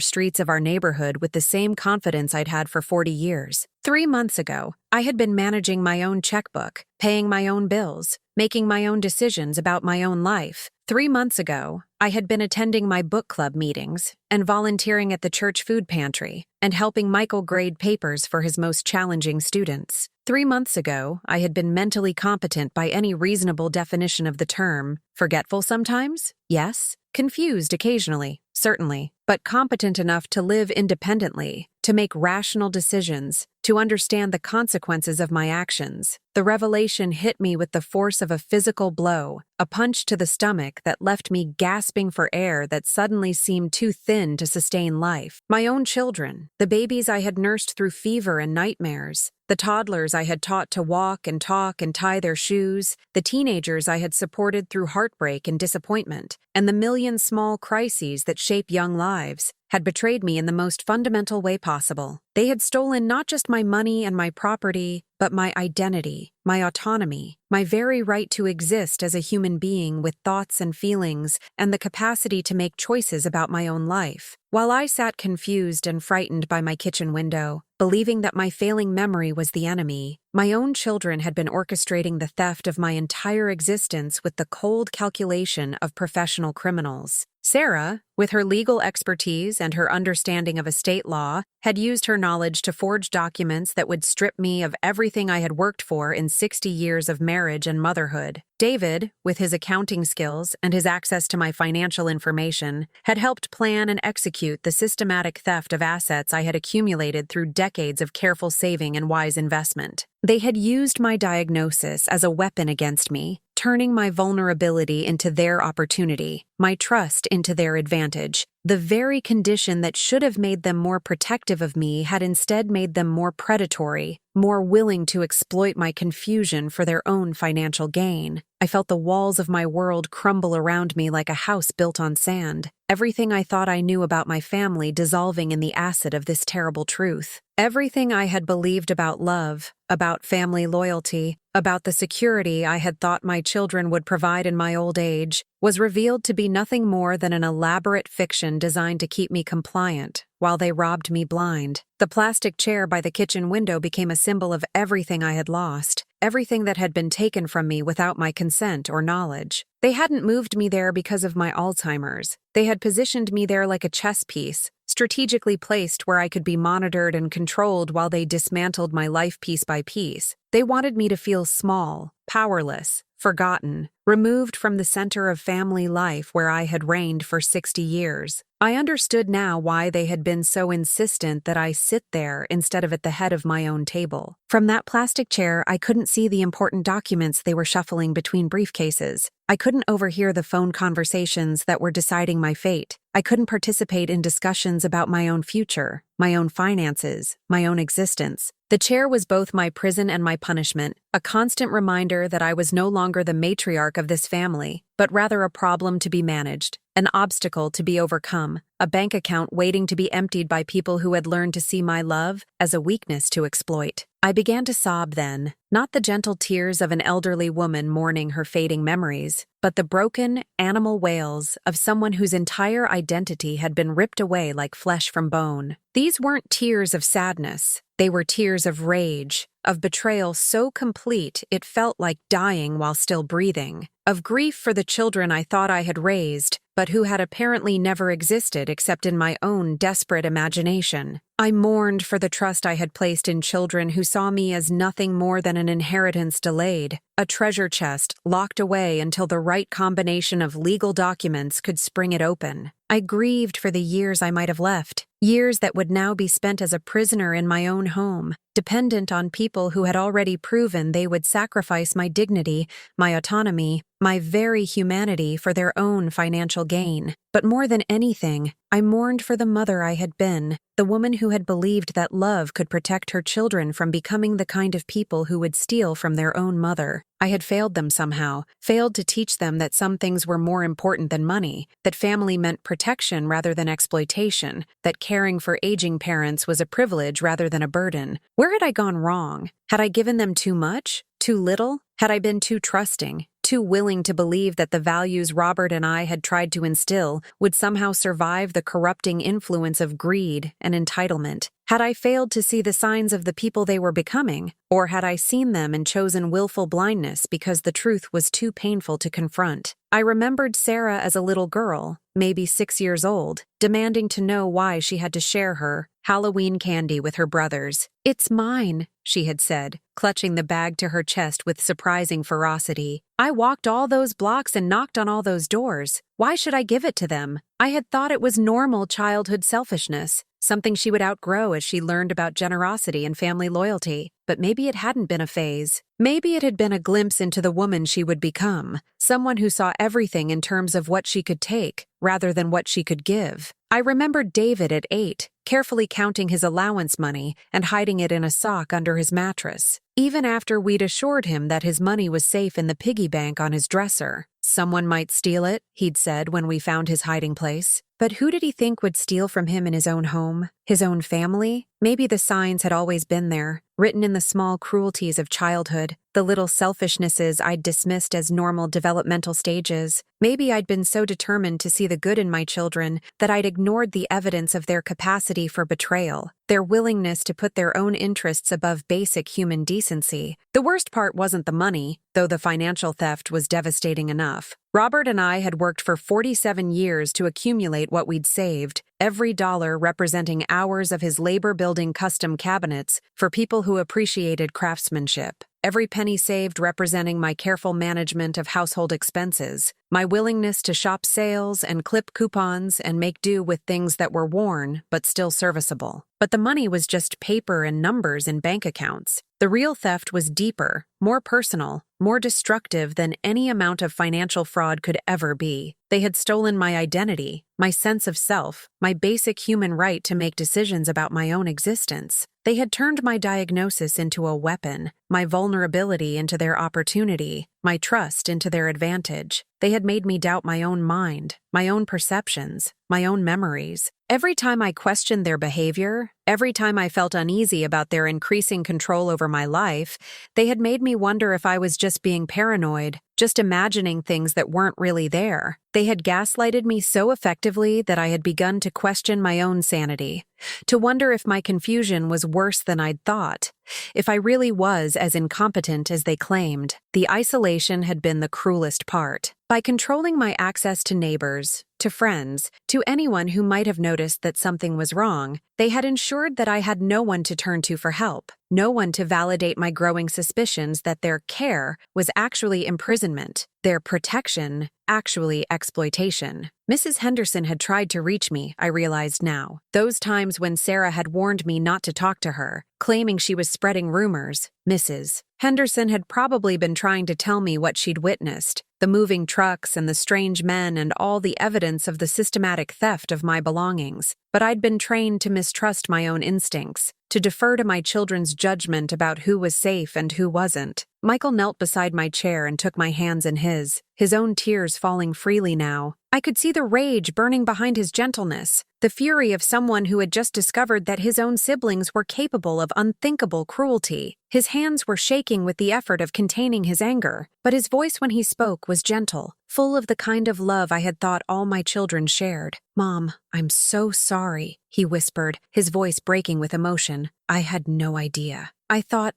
streets of our neighborhood with the same confidence I'd had for 40 years. 3 months ago, I had been managing my own checkbook, paying my own bills, making my own decisions about my own life. 3 months ago, I had been attending my book club meetings and volunteering at the church food pantry and helping Michael grade papers for his most challenging students. 3 months ago, I had been mentally competent by any reasonable definition of the term. Forgetful sometimes? Yes. Confused occasionally, certainly, but competent enough to live independently, to make rational decisions, to understand the consequences of my actions. The revelation hit me with the force of a physical blow, a punch to the stomach that left me gasping for air that suddenly seemed too thin to sustain life. My own children, the babies I had nursed through fever and nightmares, the toddlers I had taught to walk and talk and tie their shoes, the teenagers I had supported through heartbreak and disappointment, and the million small crises that shape young lives, had betrayed me in the most fundamental way possible. They had stolen not just my money and my property, but my identity, my autonomy, my very right to exist as a human being with thoughts and feelings and the capacity to make choices about my own life. While I sat confused and frightened by my kitchen window, believing that my failing memory was the enemy, my own children had been orchestrating the theft of my entire existence with the cold calculation of professional criminals. Sarah, with her legal expertise and her understanding of estate law, had used her knowledge to forge documents that would strip me of everything I had worked for in 60 years of marriage and motherhood. David, with his accounting skills and his access to my financial information, had helped plan and execute the systematic theft of assets I had accumulated through decades of careful saving and wise investment. They had used my diagnosis as a weapon against me, turning my vulnerability into their opportunity, my trust into their advantage. The very condition that should have made them more protective of me had instead made them more predatory, more willing to exploit my confusion for their own financial gain. I felt the walls of my world crumble around me like a house built on sand, everything I thought I knew about my family dissolving in the acid of this terrible truth. Everything I had believed about love, about family loyalty, about the security I had thought my children would provide in my old age, was revealed to be nothing more than an elaborate fiction designed to keep me compliant, while they robbed me blind. The plastic chair by the kitchen window became a symbol of everything I had lost, everything that had been taken from me without my consent or knowledge. They hadn't moved me there because of my Alzheimer's. They had positioned me there like a chess piece, strategically placed where I could be monitored and controlled while they dismantled my life piece by piece. They wanted me to feel small, powerless, forgotten, removed from the center of family life where I had reigned for 60 years. I understood now why they had been so insistent that I sit there instead of at the head of my own table. From that plastic chair, I couldn't see the important documents they were shuffling between briefcases. I couldn't overhear the phone conversations that were deciding my fate. I couldn't participate in discussions about my own future, my own finances, my own existence. The chair was both my prison and my punishment, a constant reminder that I was no longer the matriarch of this family, but rather a problem to be managed, an obstacle to be overcome, a bank account waiting to be emptied by people who had learned to see my love as a weakness to exploit. I began to sob then, not the gentle tears of an elderly woman mourning her fading memories, but the broken, animal wails of someone whose entire identity had been ripped away like flesh from bone. These weren't tears of sadness. They were tears of rage, of betrayal so complete it felt like dying while still breathing, of grief for the children I thought I had raised, but who had apparently never existed except in my own desperate imagination. I mourned for the trust I had placed in children who saw me as nothing more than an inheritance delayed, a treasure chest locked away until the right combination of legal documents could spring it open. I grieved for the years I might have left, years that would now be spent as a prisoner in my own home, dependent on people who had already proven they would sacrifice my dignity, my autonomy, my very humanity for their own financial gain. But more than anything, I mourned for the mother I had been, the woman who had believed that love could protect her children from becoming the kind of people who would steal from their own mother. I had failed them somehow, failed to teach them that some things were more important than money, that family meant protection rather than exploitation, that caring for aging parents was a privilege rather than a burden. Where had I gone wrong? Had I given them too much? Too little? Had I been too trusting? Too willing to believe that the values Robert and I had tried to instill would somehow survive the corrupting influence of greed and entitlement? Had I failed to see the signs of the people they were becoming, or had I seen them and chosen willful blindness because the truth was too painful to confront? I remembered Sarah as a little girl, maybe 6 years old, demanding to know why she had to share her Halloween candy with her brothers. "It's mine," she had said, clutching the bag to her chest with surprising ferocity. "I walked all those blocks and knocked on all those doors. Why should I give it to them?" I had thought it was normal childhood selfishness, something she would outgrow as she learned about generosity and family loyalty. But maybe it hadn't been a phase. Maybe it had been a glimpse into the woman she would become, someone who saw everything in terms of what she could take, rather than what she could give. I remembered David at 8, carefully counting his allowance money and hiding it in a sock under his mattress, even after we'd assured him that his money was safe in the piggy bank on his dresser. "Someone might steal it," he'd said when we found his hiding place. But who did he think would steal from him in his own home? His own family? Maybe the signs had always been there, written in the small cruelties of childhood, the little selfishnesses I'd dismissed as normal developmental stages. Maybe I'd been so determined to see the good in my children that I'd ignored the evidence of their capacity for betrayal, their willingness to put their own interests above basic human decency. The worst part wasn't the money, though the financial theft was devastating enough. Robert and I had worked for 47 years to accumulate what we'd saved, every dollar representing hours of his labor-building custom cabinets for people who appreciated craftsmanship. Every penny saved representing my careful management of household expenses, my willingness to shop sales and clip coupons and make do with things that were worn but still serviceable. But the money was just paper and numbers in bank accounts. The real theft was deeper, more personal, more destructive than any amount of financial fraud could ever be. They had stolen my identity, my sense of self, my basic human right to make decisions about my own existence. They had turned my diagnosis into a weapon, my vulnerability into their opportunity, my trust into their advantage. They had made me doubt my own mind, my own perceptions, my own memories. Every time I questioned their behavior, every time I felt uneasy about their increasing control over my life, they had made me wonder if I was just being paranoid, just imagining things that weren't really there. They had gaslighted me so effectively that I had begun to question my own sanity, to wonder if my confusion was worse than I'd thought, if I really was as incompetent as they claimed. The isolation had been the cruelest part. By controlling my access to neighbors, to friends, to anyone who might have noticed that something was wrong, they had ensured that I had no one to turn to for help, no one to validate my growing suspicions that their care was actually imprisonment, their protection actually exploitation. Mrs. Henderson had tried to reach me, I realized now. Those times when Sarah had warned me not to talk to her, claiming she was spreading rumors, Mrs. Henderson had probably been trying to tell me what she'd witnessed, the moving trucks and the strange men and all the evidence of the systematic theft of my belongings. But I'd been trained to mistrust my own instincts, to defer to my children's judgment about who was safe and who wasn't. Michael knelt beside my chair and took my hands in his own tears falling freely now. I could see the rage burning behind his gentleness, the fury of someone who had just discovered that his own siblings were capable of unthinkable cruelty. His hands were shaking with the effort of containing his anger, but his voice when he spoke was gentle, full of the kind of love I had thought all my children shared. "Mom, I'm so sorry," he whispered, his voice breaking with emotion. "I had no idea. I thought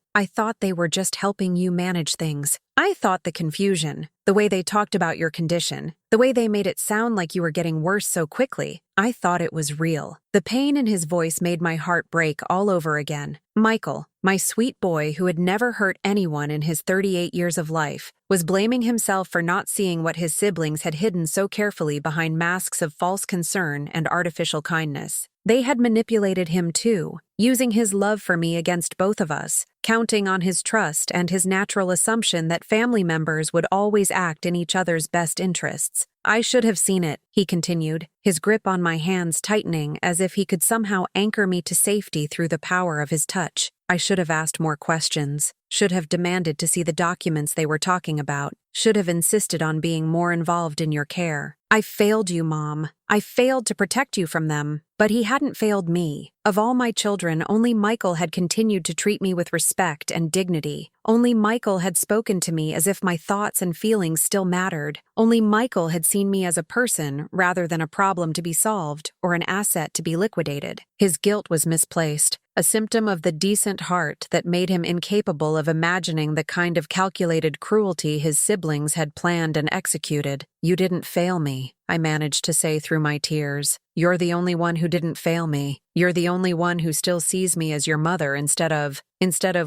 they were just helping you manage things. I thought the confusion, the way they talked about your condition, the way they made it sound like you were getting worse so quickly, I thought it was real." The pain in his voice made my heart break all over again. Michael, my sweet boy who had never hurt anyone in his 38 years of life, was blaming himself for not seeing what his siblings had hidden so carefully behind masks of false concern and artificial kindness. They had manipulated him too, using his love for me against both of us, counting on his trust and his natural assumption that family members would always act in each other's best interests. "I should have seen it," he continued, his grip on my hands tightening as if he could somehow anchor me to safety through the power of his touch. "I should have asked more questions, should have demanded to see the documents they were talking about, should have insisted on being more involved in your care. I failed you, Mom. I failed to protect you from them." But he hadn't failed me. Of all my children, only Michael had continued to treat me with respect and dignity. Only Michael had spoken to me as if my thoughts and feelings still mattered. Only Michael had seen me as a person rather than a problem to be solved or an asset to be liquidated. His guilt was misplaced, a symptom of the decent heart that made him incapable of imagining the kind of calculated cruelty his siblings had planned and executed. "You didn't fail me," I managed to say through my tears. "You're the only one who didn't fail me. You're the only one who still sees me as your mother instead of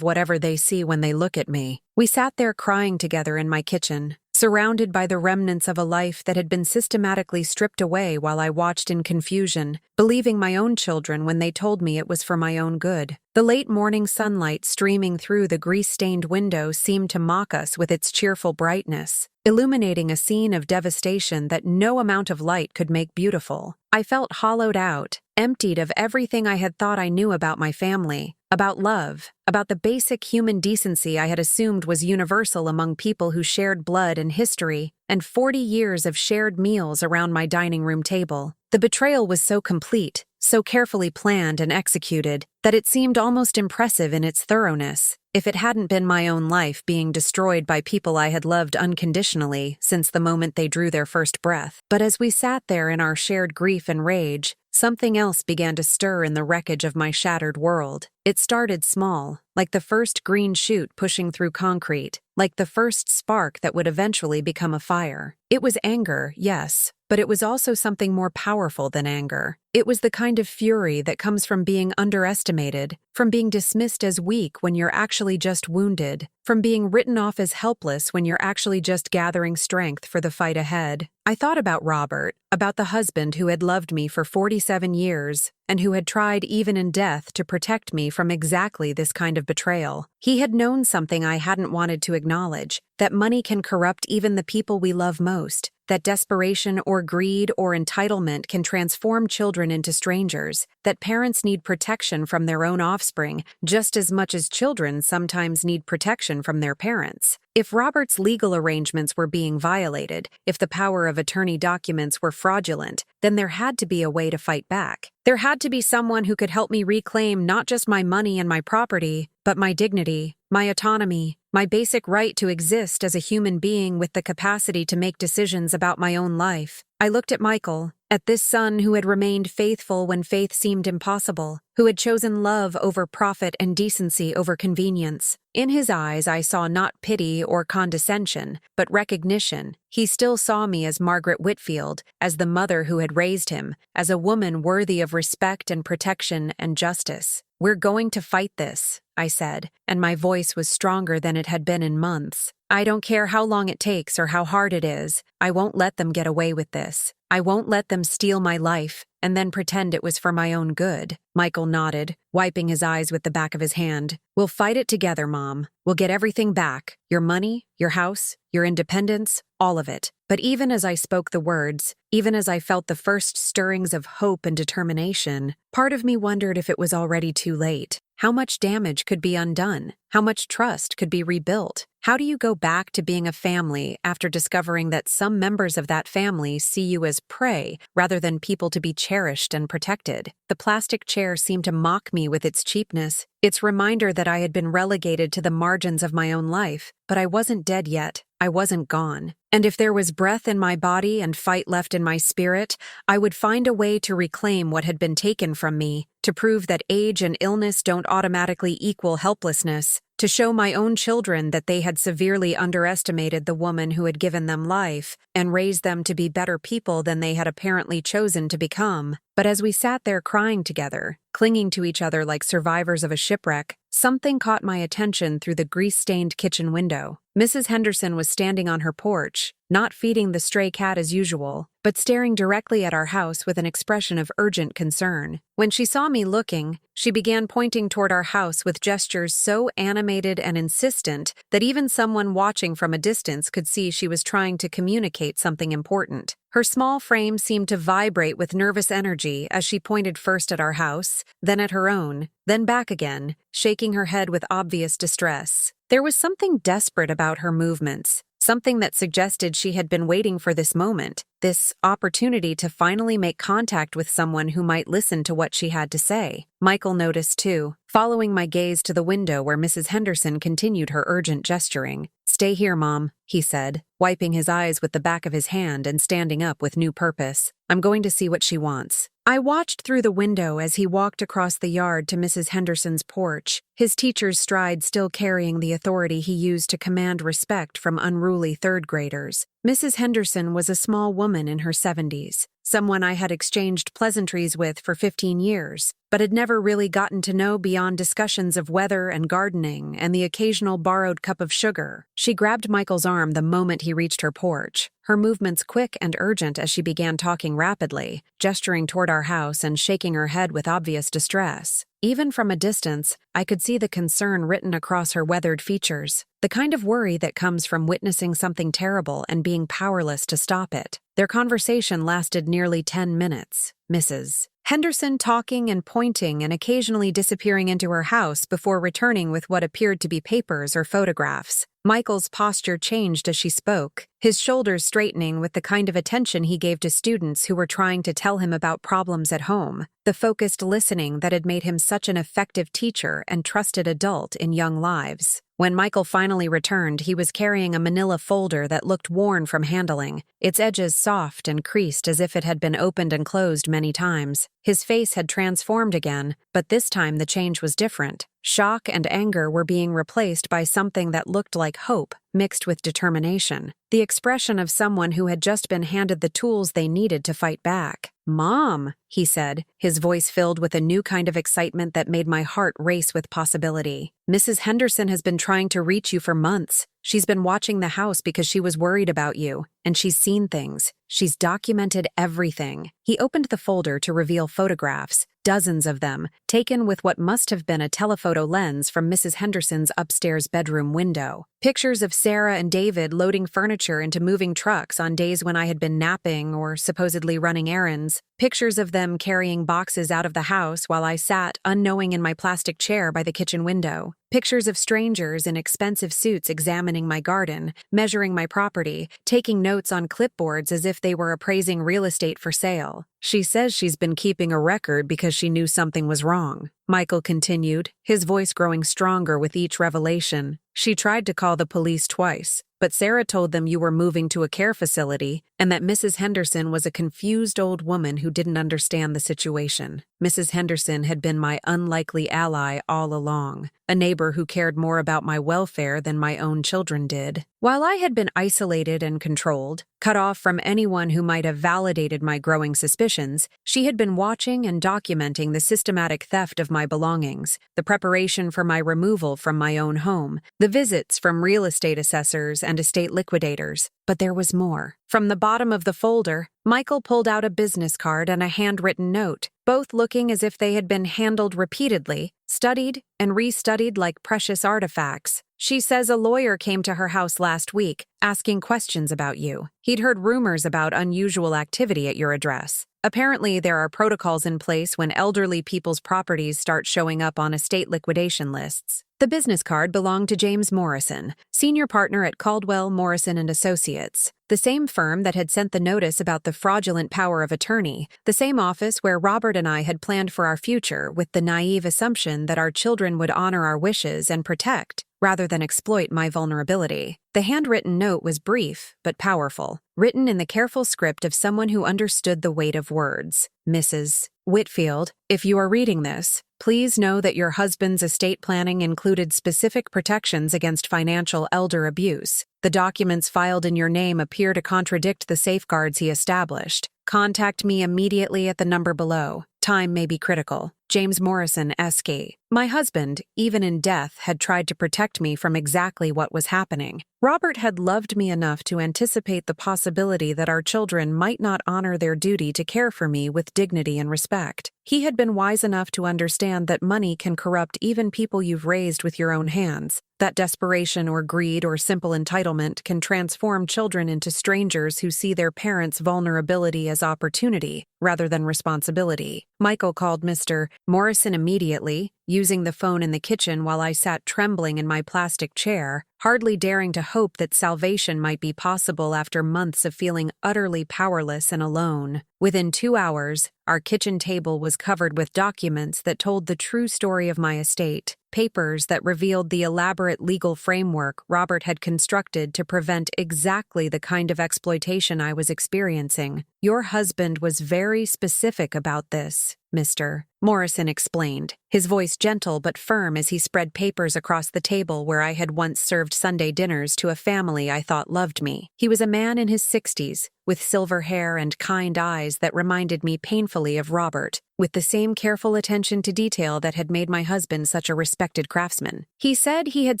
whatever they see when they look at me." We sat there crying together in my kitchen, surrounded by the remnants of a life that had been systematically stripped away while I watched in confusion, believing my own children when they told me it was for my own good. The late morning sunlight streaming through the grease-stained window seemed to mock us with its cheerful brightness, illuminating a scene of devastation that no amount of light could make beautiful. I felt hollowed out, emptied of everything I had thought I knew about my family, about love, about the basic human decency I had assumed was universal among people who shared blood and history, and 40 years of shared meals around my dining room table. The betrayal was so complete, so carefully planned and executed, that it seemed almost impressive in its thoroughness, if it hadn't been my own life being destroyed by people I had loved unconditionally since the moment they drew their first breath. But as we sat there in our shared grief and rage, something else began to stir in the wreckage of my shattered world. It started small, like the first green shoot pushing through concrete, like the first spark that would eventually become a fire. It was anger, yes, but it was also something more powerful than anger. It was the kind of fury that comes from being underestimated, from being dismissed as weak when you're actually just wounded, from being written off as helpless when you're actually just gathering strength for the fight ahead. I thought about Robert, about the husband who had loved me for 47 years, and who had tried even in death to protect me from exactly this kind of betrayal. He had known something I hadn't wanted to acknowledge, that money can corrupt even the people we love most, that desperation or greed or entitlement can transform children into strangers, that parents need protection from their own offspring just as much as children sometimes need protection from their parents. If Robert's legal arrangements were being violated, if the power of attorney documents were fraudulent, then there had to be a way to fight back. There had to be someone who could help me reclaim not just my money and my property, but my dignity, my autonomy, my basic right to exist as a human being with the capacity to make decisions about my own life. I looked at Michael, at this son who had remained faithful when faith seemed impossible, who had chosen love over profit and decency over convenience. In his eyes I saw not pity or condescension, but recognition. He still saw me as Margaret Whitfield, as the mother who had raised him, as a woman worthy of respect and protection and justice. "We're going to fight this," I said, and my voice was stronger than it had been in months. "I don't care how long it takes or how hard it is. I won't let them get away with this. I won't let them steal my life and then pretend it was for my own good." Michael nodded, wiping his eyes with the back of his hand. "We'll fight it together, Mom. We'll get everything back. Your money, your house, your independence, all of it." But even as I spoke the words, even as I felt the first stirrings of hope and determination, part of me wondered if it was already too late. How much damage could be undone? How much trust could be rebuilt? How do you go back to being a family after discovering that some members of that family see you as prey rather than people to be cherished and protected? The plastic chair seemed to mock me with its cheapness, its reminder that I had been relegated to the margins of my own life, but I wasn't dead yet. I wasn't gone. And if there was breath in my body and fight left in my spirit, I would find a way to reclaim what had been taken from me, to prove that age and illness don't automatically equal helplessness, to show my own children that they had severely underestimated the woman who had given them life, and raised them to be better people than they had apparently chosen to become. But as we sat there crying together, clinging to each other like survivors of a shipwreck, something caught my attention through the grease-stained kitchen window. Mrs. Henderson was standing on her porch, not feeding the stray cat as usual, but staring directly at our house with an expression of urgent concern. When she saw me looking, she began pointing toward our house with gestures so animated and insistent that even someone watching from a distance could see she was trying to communicate something important. Her small frame seemed to vibrate with nervous energy as she pointed first at our house, then at her own, then back again, shaking her head with obvious distress. There was something desperate about her movements, something that suggested she had been waiting for this moment, this opportunity to finally make contact with someone who might listen to what she had to say. Michael noticed too, following my gaze to the window where Mrs. Henderson continued her urgent gesturing. "Stay here, Mom," he said, wiping his eyes with the back of his hand and standing up with new purpose. "I'm going to see what she wants." I watched through the window as he walked across the yard to Mrs. Henderson's porch, his teacher's stride still carrying the authority he used to command respect from unruly third graders. Mrs. Henderson was a small woman in her 70s, someone I had exchanged pleasantries with for 15 years, but had never really gotten to know beyond discussions of weather and gardening and the occasional borrowed cup of sugar. She grabbed Michael's arm the moment he reached her porch, her movements quick and urgent as she began talking rapidly, gesturing toward our house and shaking her head with obvious distress. Even from a distance, I could see the concern written across her weathered features, the kind of worry that comes from witnessing something terrible and being powerless to stop it. Their conversation lasted nearly 10 minutes. Mrs. Henderson talking and pointing and occasionally disappearing into her house before returning with what appeared to be papers or photographs. Michael's posture changed as she spoke, his shoulders straightening with the kind of attention he gave to students who were trying to tell him about problems at home, the focused listening that had made him such an effective teacher and trusted adult in young lives. When Michael finally returned, he was carrying a manila folder that looked worn from handling, its edges soft and creased as if it had been opened and closed many times. His face had transformed again, but this time the change was different. Shock and anger were being replaced by something that looked like hope, mixed with determination. The expression of someone who had just been handed the tools they needed to fight back. "Mom," he said, his voice filled with a new kind of excitement that made my heart race with possibility. "Mrs. Henderson has been trying to reach you for months. She's been watching the house because she was worried about you, and she's seen things. She's documented everything." He opened the folder to reveal photographs, dozens of them, taken with what must have been a telephoto lens from Mrs. Henderson's upstairs bedroom window. Pictures of Sarah and David loading furniture into moving trucks on days when I had been napping or supposedly running errands. Pictures of them carrying boxes out of the house while I sat unknowing in my plastic chair by the kitchen window. Pictures of strangers in expensive suits examining my garden, measuring my property, taking notes on clipboards as if they were appraising real estate for sale. "She says she's been keeping a record because she knew something was wrong," Michael continued, his voice growing stronger with each revelation. "She tried to call the police twice, but Sarah told them you were moving to a care facility and that Mrs. Henderson was a confused old woman who didn't understand the situation. Mrs. Henderson had been my unlikely ally all along, a neighbor who cared more about my welfare than my own children did. While I had been isolated and controlled, cut off from anyone who might have validated my growing suspicions, she had been watching and documenting the systematic theft of my belongings, the preparation for my removal from my own home, the visits from real estate assessors and estate liquidators. But there was more. From the bottom of the folder, Michael pulled out a business card and a handwritten note, both looking as if they had been handled repeatedly, studied and restudied like precious artifacts. "She says a lawyer came to her house last week, asking questions about you. He'd heard rumors about unusual activity at your address. Apparently, there are protocols in place when elderly people's properties start showing up on estate liquidation lists." The business card belonged to James Morrison, senior partner at Caldwell, Morrison & Associates, the same firm that had sent the notice about the fraudulent power of attorney, the same office where Robert and I had planned for our future with the naive assumption that our children would honor our wishes and protect, rather than exploit my vulnerability. The handwritten note was brief but powerful, written in the careful script of someone who understood the weight of words. "Mrs. Whitfield, if you are reading this, please know that your husband's estate planning included specific protections against financial elder abuse. The documents filed in your name appear to contradict the safeguards he established. Contact me immediately at the number below. Time may be critical. James Morrison, S.K. My husband, even in death, had tried to protect me from exactly what was happening. Robert had loved me enough to anticipate the possibility that our children might not honor their duty to care for me with dignity and respect. He had been wise enough to understand that money can corrupt even people you've raised with your own hands, that desperation or greed or simple entitlement can transform children into strangers who see their parents' vulnerability as opportunity rather than responsibility. Michael called Mr. Morrison immediately, using the phone in the kitchen while I sat trembling in my plastic chair, hardly daring to hope that salvation might be possible after months of feeling utterly powerless and alone. Within 2 hours, our kitchen table was covered with documents that told the true story of my estate, papers that revealed the elaborate legal framework Robert had constructed to prevent exactly the kind of exploitation I was experiencing. Your husband was very specific about this, Mr. Morrison explained, his voice gentle but firm as he spread papers across the table where I had once served Sunday dinners to a family I thought loved me. He was a man in his 60s, with silver hair and kind eyes that reminded me painfully of Robert, with the same careful attention to detail that had made my husband such a respected craftsman. He said he had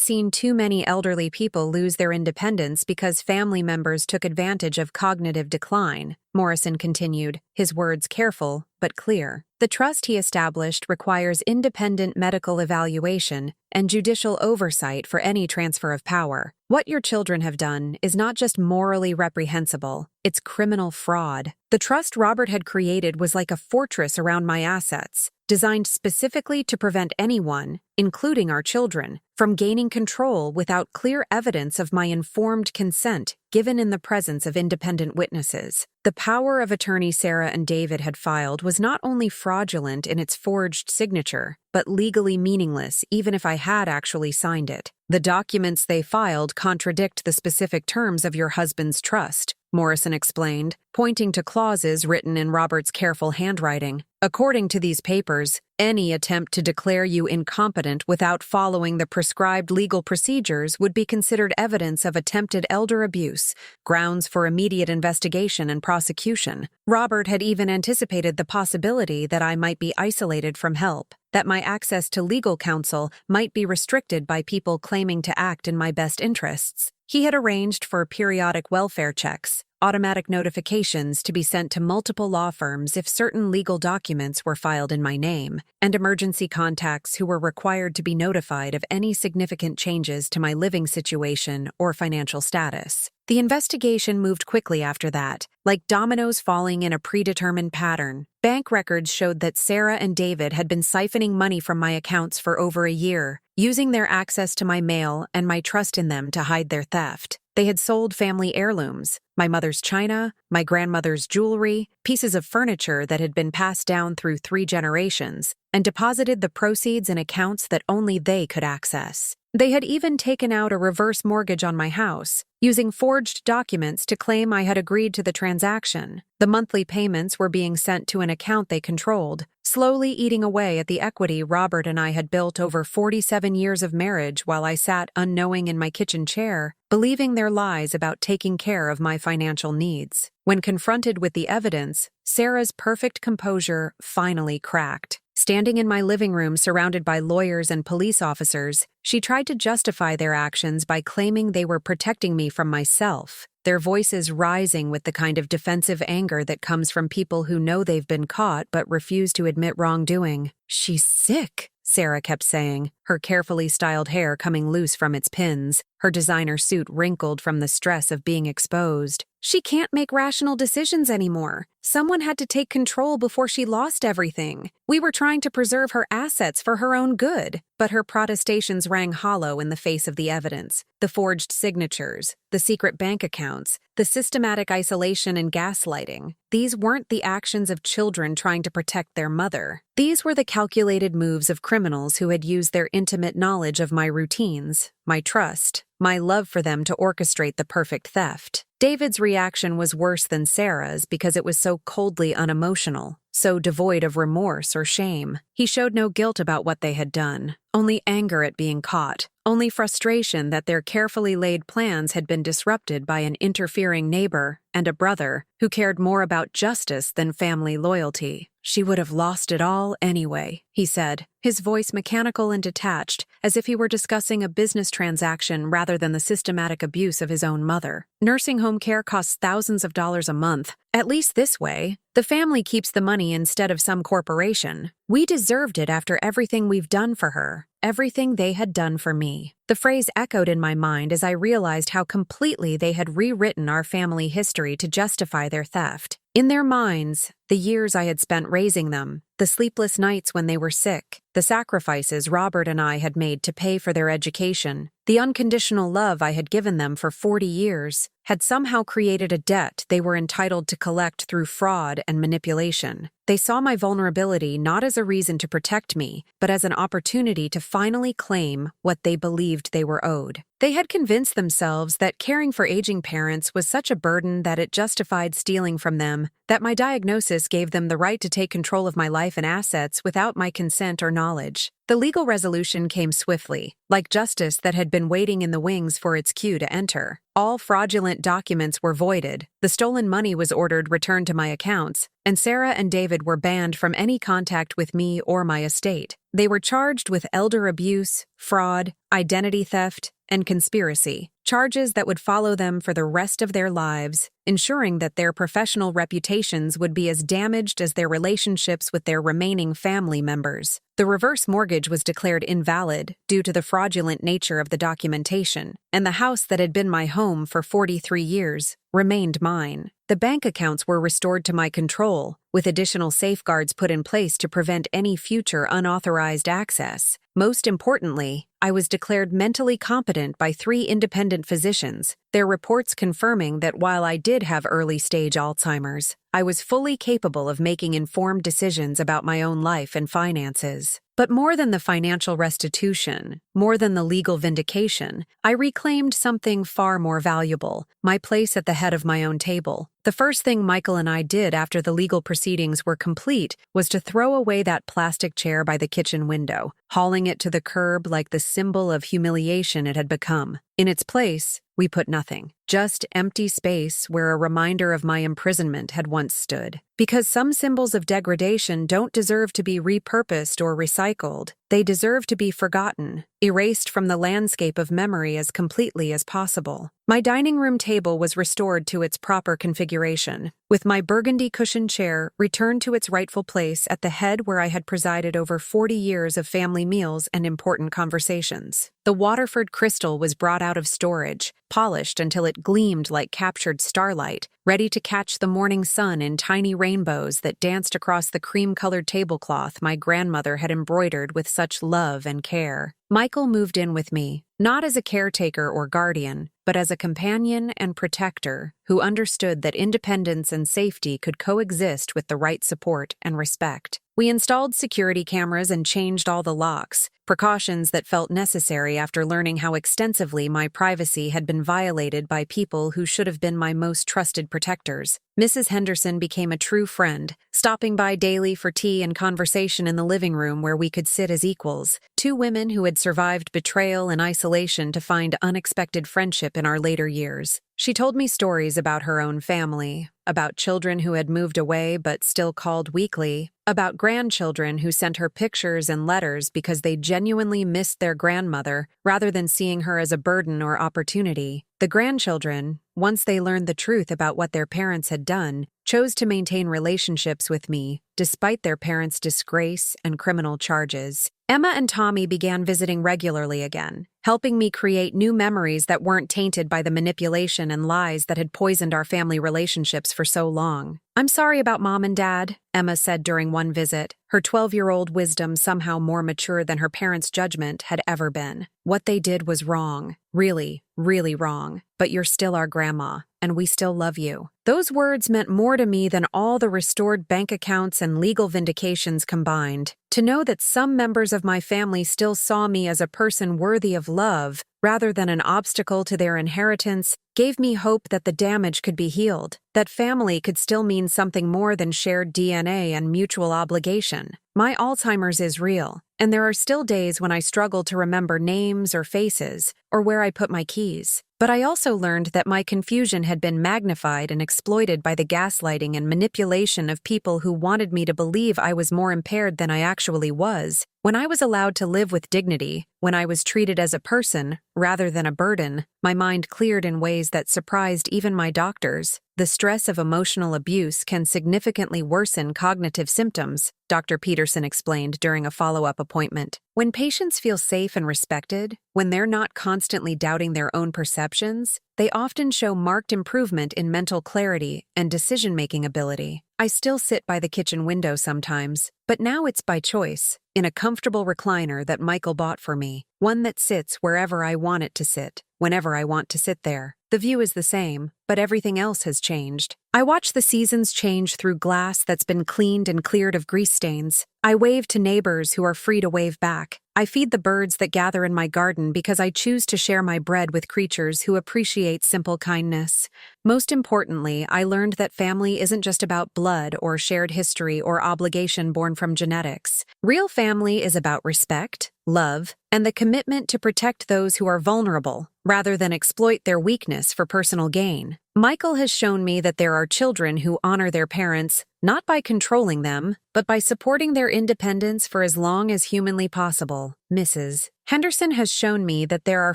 seen too many elderly people lose their independence because family members took advantage of cognitive decline, Morrison continued, his words careful but clear. The trust he established requires independent medical evaluation and judicial oversight for any transfer of power. What your children have done is not just morally reprehensible, it's criminal fraud. The trust Robert had created was like a fortress around my assets, designed specifically to prevent anyone, including our children, from gaining control without clear evidence of my informed consent given in the presence of independent witnesses. The power of attorney Sarah and David had filed was not only fraudulent in its forged signature, but legally meaningless even if I had actually signed it. The documents they filed contradict the specific terms of your husband's trust, Morrison explained, pointing to clauses written in Robert's careful handwriting. According to these papers, any attempt to declare you incompetent without following the prescribed legal procedures would be considered evidence of attempted elder abuse, grounds for immediate investigation and prosecution. Robert had even anticipated the possibility that I might be isolated from help, that my access to legal counsel might be restricted by people claiming to act in my best interests. He had arranged for periodic welfare checks, automatic notifications to be sent to multiple law firms if certain legal documents were filed in my name, and emergency contacts who were required to be notified of any significant changes to my living situation or financial status. The investigation moved quickly after that, like dominoes falling in a predetermined pattern. Bank records showed that Sarah and David had been siphoning money from my accounts for over a year, using their access to my mail and my trust in them to hide their theft. They had sold family heirlooms, my mother's china, my grandmother's jewelry, pieces of furniture that had been passed down through 3 generations, and deposited the proceeds in accounts that only they could access. They had even taken out a reverse mortgage on my house, using forged documents to claim I had agreed to the transaction. The monthly payments were being sent to an account they controlled, slowly eating away at the equity Robert and I had built over 47 years of marriage while I sat unknowing in my kitchen chair, believing their lies about taking care of my financial needs. When confronted with the evidence, Sarah's perfect composure finally cracked. Standing in my living room surrounded by lawyers and police officers, she tried to justify their actions by claiming they were protecting me from myself, their voices rising with the kind of defensive anger that comes from people who know they've been caught but refuse to admit wrongdoing. "She's sick," Sarah kept saying, her carefully styled hair coming loose from its pins, her designer suit wrinkled from the stress of being exposed. "She can't make rational decisions anymore. Someone had to take control before she lost everything. We were trying to preserve her assets for her own good." But her protestations rang hollow in the face of the evidence. The forged signatures, the secret bank accounts, the systematic isolation and gaslighting. These weren't the actions of children trying to protect their mother. These were the calculated moves of criminals who had used their intimate knowledge of my routines, my trust, my love for them to orchestrate the perfect theft. David's reaction was worse than Sarah's because it was so coldly unemotional, so devoid of remorse or shame. He showed no guilt about what they had done, only anger at being caught, only frustration that their carefully laid plans had been disrupted by an interfering neighbor and a brother who cared more about justice than family loyalty. "She would have lost it all anyway," he said, his voice mechanical and detached, as if he were discussing a business transaction rather than the systematic abuse of his own mother. "Nursing home care costs thousands of dollars a month. At least this way, the family keeps the money instead of some corporation. We deserved it after everything we've done for her, everything they had done for me." The phrase echoed in my mind as I realized how completely they had rewritten our family history to justify their theft. In their minds, the years I had spent raising them, the sleepless nights when they were sick, the sacrifices Robert and I had made to pay for their education, the unconditional love I had given them for 40 years, had somehow created a debt they were entitled to collect through fraud and manipulation. They saw my vulnerability not as a reason to protect me, but as an opportunity to finally claim what they believed they were owed. They had convinced themselves that caring for aging parents was such a burden that it justified stealing from them, that my diagnosis gave them the right to take control of my life and assets without my consent or knowledge. The legal resolution came swiftly, like justice that had been waiting in the wings for its cue to enter. All fraudulent documents were voided, the stolen money was ordered returned to my accounts, and Sarah and David were banned from any contact with me or my estate. They were charged with elder abuse, fraud, identity theft, and conspiracy. charges that would follow them for the rest of their lives, ensuring that their professional reputations would be as damaged as their relationships with their remaining family members. The reverse mortgage was declared invalid due to the fraudulent nature of the documentation, and the house that had been my home for 43 years remained mine. The bank accounts were restored to my control, with additional safeguards put in place to prevent any future unauthorized access. Most importantly, I was declared mentally competent by 3 independent physicians, their reports confirming that while I did have early-stage Alzheimer's, I was fully capable of making informed decisions about my own life and finances. But more than the financial restitution, more than the legal vindication, I reclaimed something far more valuable, my place at the head of my own table. The first thing Michael and I did after the legal proceedings were complete was to throw away that plastic chair by the kitchen window, hauling it to the curb like the symbol of humiliation it had become. In its place, we put nothing, just empty space where a reminder of my imprisonment had once stood. Because some symbols of degradation don't deserve to be repurposed or recycled, they deserve to be forgotten, erased from the landscape of memory as completely as possible. My dining room table was restored to its proper configuration, with my burgundy cushioned chair returned to its rightful place at the head where I had presided over 40 years of family meals and important conversations. The Waterford crystal was brought out of storage, polished until it gleamed like captured starlight, ready to catch the morning sun in tiny rainbows that danced across the cream-colored tablecloth my grandmother had embroidered with such love and care. Michael moved in with me, not as a caretaker or guardian, but as a companion and protector who understood that independence and safety could coexist with the right support and respect. We installed security cameras and changed all the locks, precautions that felt necessary after learning how extensively my privacy had been violated by people who should have been my most trusted protectors. Mrs. Henderson became a true friend, stopping by daily for tea and conversation in the living room where we could sit as equals, 2 women who had survived betrayal and isolation to find unexpected friendship in our later years. She told me stories about her own family, about children who had moved away but still called weekly, about grandchildren who sent her pictures and letters because they genuinely missed their grandmother rather than seeing her as a burden or opportunity. The grandchildren, once they learned the truth about what their parents had done, chose to maintain relationships with me, despite their parents' disgrace and criminal charges. Emma and Tommy began visiting regularly again, helping me create new memories that weren't tainted by the manipulation and lies that had poisoned our family relationships for so long. "I'm sorry about Mom and Dad," Emma said during one visit, her 12-year-old wisdom somehow more mature than her parents' judgment had ever been. "What they did was wrong. Really, really wrong. But you're still our grandma, and we still love you." Those words meant more to me than all the restored bank accounts and legal vindications combined. To know that some members of my family still saw me as a person worthy of love, rather than an obstacle to their inheritance, gave me hope that the damage could be healed, that family could still mean something more than shared DNA and mutual obligation. My Alzheimer's is real, and there are still days when I struggle to remember names or faces, or where I put my keys. But I also learned that my confusion had been magnified and exploited by the gaslighting and manipulation of people who wanted me to believe I was more impaired than I actually was. When I was allowed to live with dignity, when I was treated as a person rather than a burden, my mind cleared in ways that surprised even my doctors. The stress of emotional abuse can significantly worsen cognitive symptoms, Dr. Peterson explained during a follow-up appointment. When patients feel safe and respected, when they're not constantly doubting their own perceptions, they often show marked improvement in mental clarity and decision-making ability. I still sit by the kitchen window sometimes, but now it's by choice, in a comfortable recliner that Michael bought for me, one that sits wherever I want it to sit, whenever I want to sit there. The view is the same, but everything else has changed. I watch the seasons change through glass that's been cleaned and cleared of grease stains. I wave to neighbors who are free to wave back. I feed the birds that gather in my garden because I choose to share my bread with creatures who appreciate simple kindness. Most importantly, I learned that family isn't just about blood or shared history or obligation born from genetics. Real family is about respect, love, and the commitment to protect those who are vulnerable, rather than exploit their weakness for personal gain. Michael has shown me that there are children who honor their parents not by controlling them, but by supporting their independence for as long as humanly possible. Mrs. Henderson has shown me that there are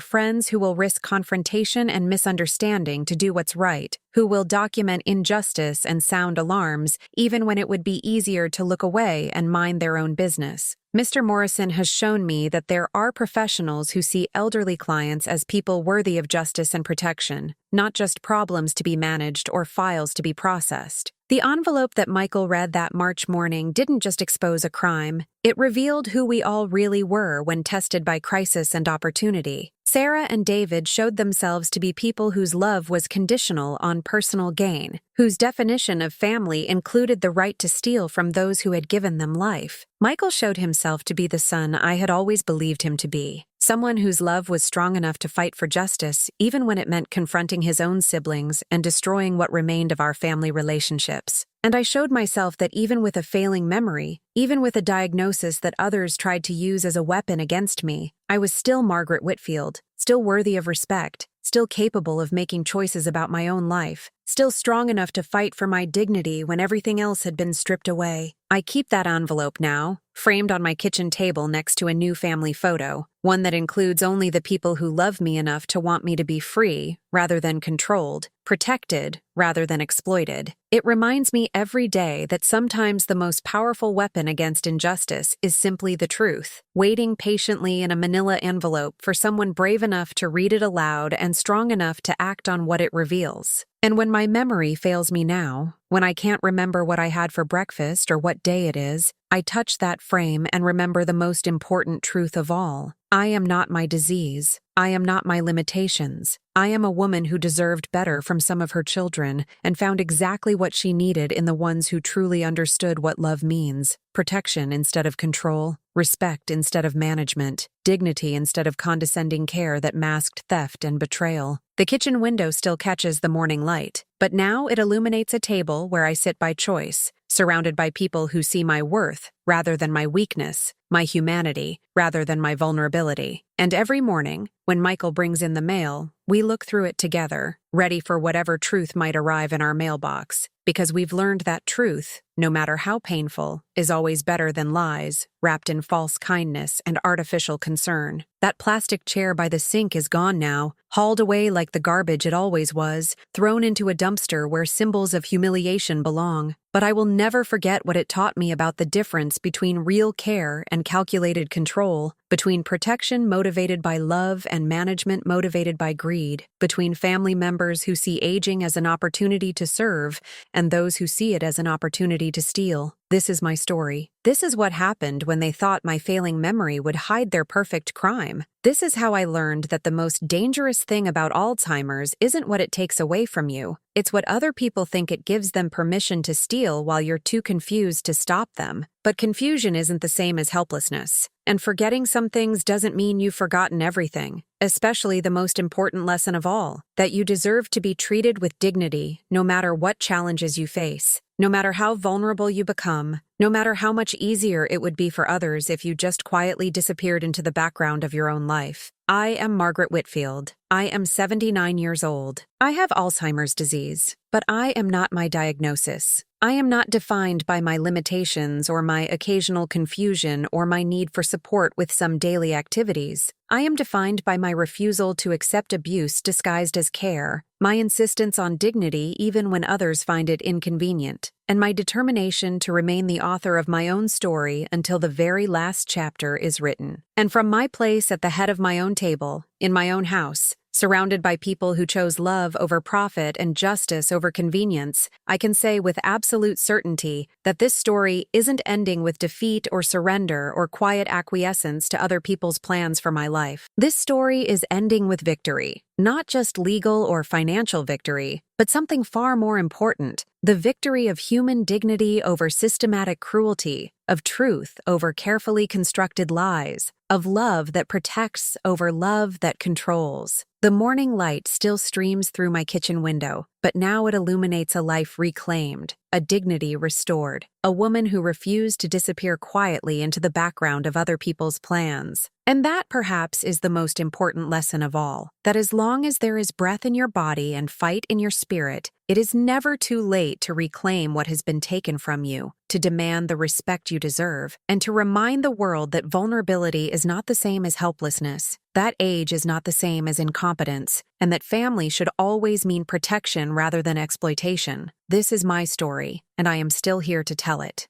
friends who will risk confrontation and misunderstanding to do what's right, who will document injustice and sound alarms even when it would be easier to look away and mind their own business. Mr. Morrison has shown me that there are professionals who see elderly clients as people worthy of justice and protection, not just problems to be managed or files to be processed. The envelope that Michael read that March morning didn't just expose a crime, it revealed who we all really were when tested by crisis and opportunity. Sarah and David showed themselves to be people whose love was conditional on personal gain, whose definition of family included the right to steal from those who had given them life. Michael showed himself to be the son I had always believed him to be. Someone whose love was strong enough to fight for justice, even when it meant confronting his own siblings and destroying what remained of our family relationships. And I showed myself that even with a failing memory, even with a diagnosis that others tried to use as a weapon against me, I was still Margaret Whitfield, still worthy of respect, still capable of making choices about my own life, still strong enough to fight for my dignity when everything else had been stripped away. I keep that envelope now, framed on my kitchen table next to a new family photo, one that includes only the people who love me enough to want me to be free rather than controlled, protected rather than exploited. It reminds me every day that sometimes the most powerful weapon against injustice is simply the truth, waiting patiently in a manila envelope for someone brave enough to read it aloud and strong enough to act on what it reveals. And when my memory fails me now, when I can't remember what I had for breakfast or what day it is, I touch that frame and remember the most important truth of all. I am not my disease. I am not my limitations. I am a woman who deserved better from some of her children and found exactly what she needed in the ones who truly understood what love means: protection instead of control, respect instead of management, dignity instead of condescending care that masked theft and betrayal. The kitchen window still catches the morning light, but now it illuminates a table where I sit by choice, surrounded by people who see my worth rather than my weakness, my humanity rather than my vulnerability. And every morning, when Michael brings in the mail, we look through it together, ready for whatever truth might arrive in our mailbox, because we've learned that truth, no matter how painful, is always better than lies, wrapped in false kindness and artificial concern. That plastic chair by the sink is gone now, hauled away like the garbage it always was, thrown into a dumpster where symbols of humiliation belong. But I will never forget what it taught me about the difference between real care and calculated control, between protection motivated by love and management motivated by greed, between family members who see aging as an opportunity to serve and those who see it as an opportunity to steal. This is my story. This is what happened when they thought my failing memory would hide their perfect crime. This is how I learned that the most dangerous thing about Alzheimer's isn't what it takes away from you. It's what other people think it gives them permission to steal while you're too confused to stop them. But confusion isn't the same as helplessness. And forgetting some things doesn't mean you've forgotten everything, especially the most important lesson of all, that you deserve to be treated with dignity no matter what challenges you face, no matter how vulnerable you become, no matter how much easier it would be for others if you just quietly disappeared into the background of your own life. I am Margaret Whitfield. I am 79 years old. I have Alzheimer's disease, but I am not my diagnosis. I am not defined by my limitations or my occasional confusion or my need for support with some daily activities. I am defined by my refusal to accept abuse disguised as care, my insistence on dignity even when others find it inconvenient, and my determination to remain the author of my own story until the very last chapter is written. And from my place at the head of my own table, in my own house, surrounded by people who chose love over profit and justice over convenience, I can say with absolute certainty that this story isn't ending with defeat or surrender or quiet acquiescence to other people's plans for my life. This story is ending with victory, not just legal or financial victory, but something far more important, the victory of human dignity over systematic cruelty, of truth over carefully constructed lies, of love that protects over love that controls. The morning light still streams through my kitchen window, but now it illuminates a life reclaimed, a dignity restored, a woman who refused to disappear quietly into the background of other people's plans. And that, perhaps, is the most important lesson of all, that as long as there is breath in your body and fight in your spirit, it is never too late to reclaim what has been taken from you, to demand the respect you deserve, and to remind the world that vulnerability is not the same as helplessness, that age is not the same as incompetence, and that family should always mean protection rather than exploitation. This is my story, and I am still here to tell it.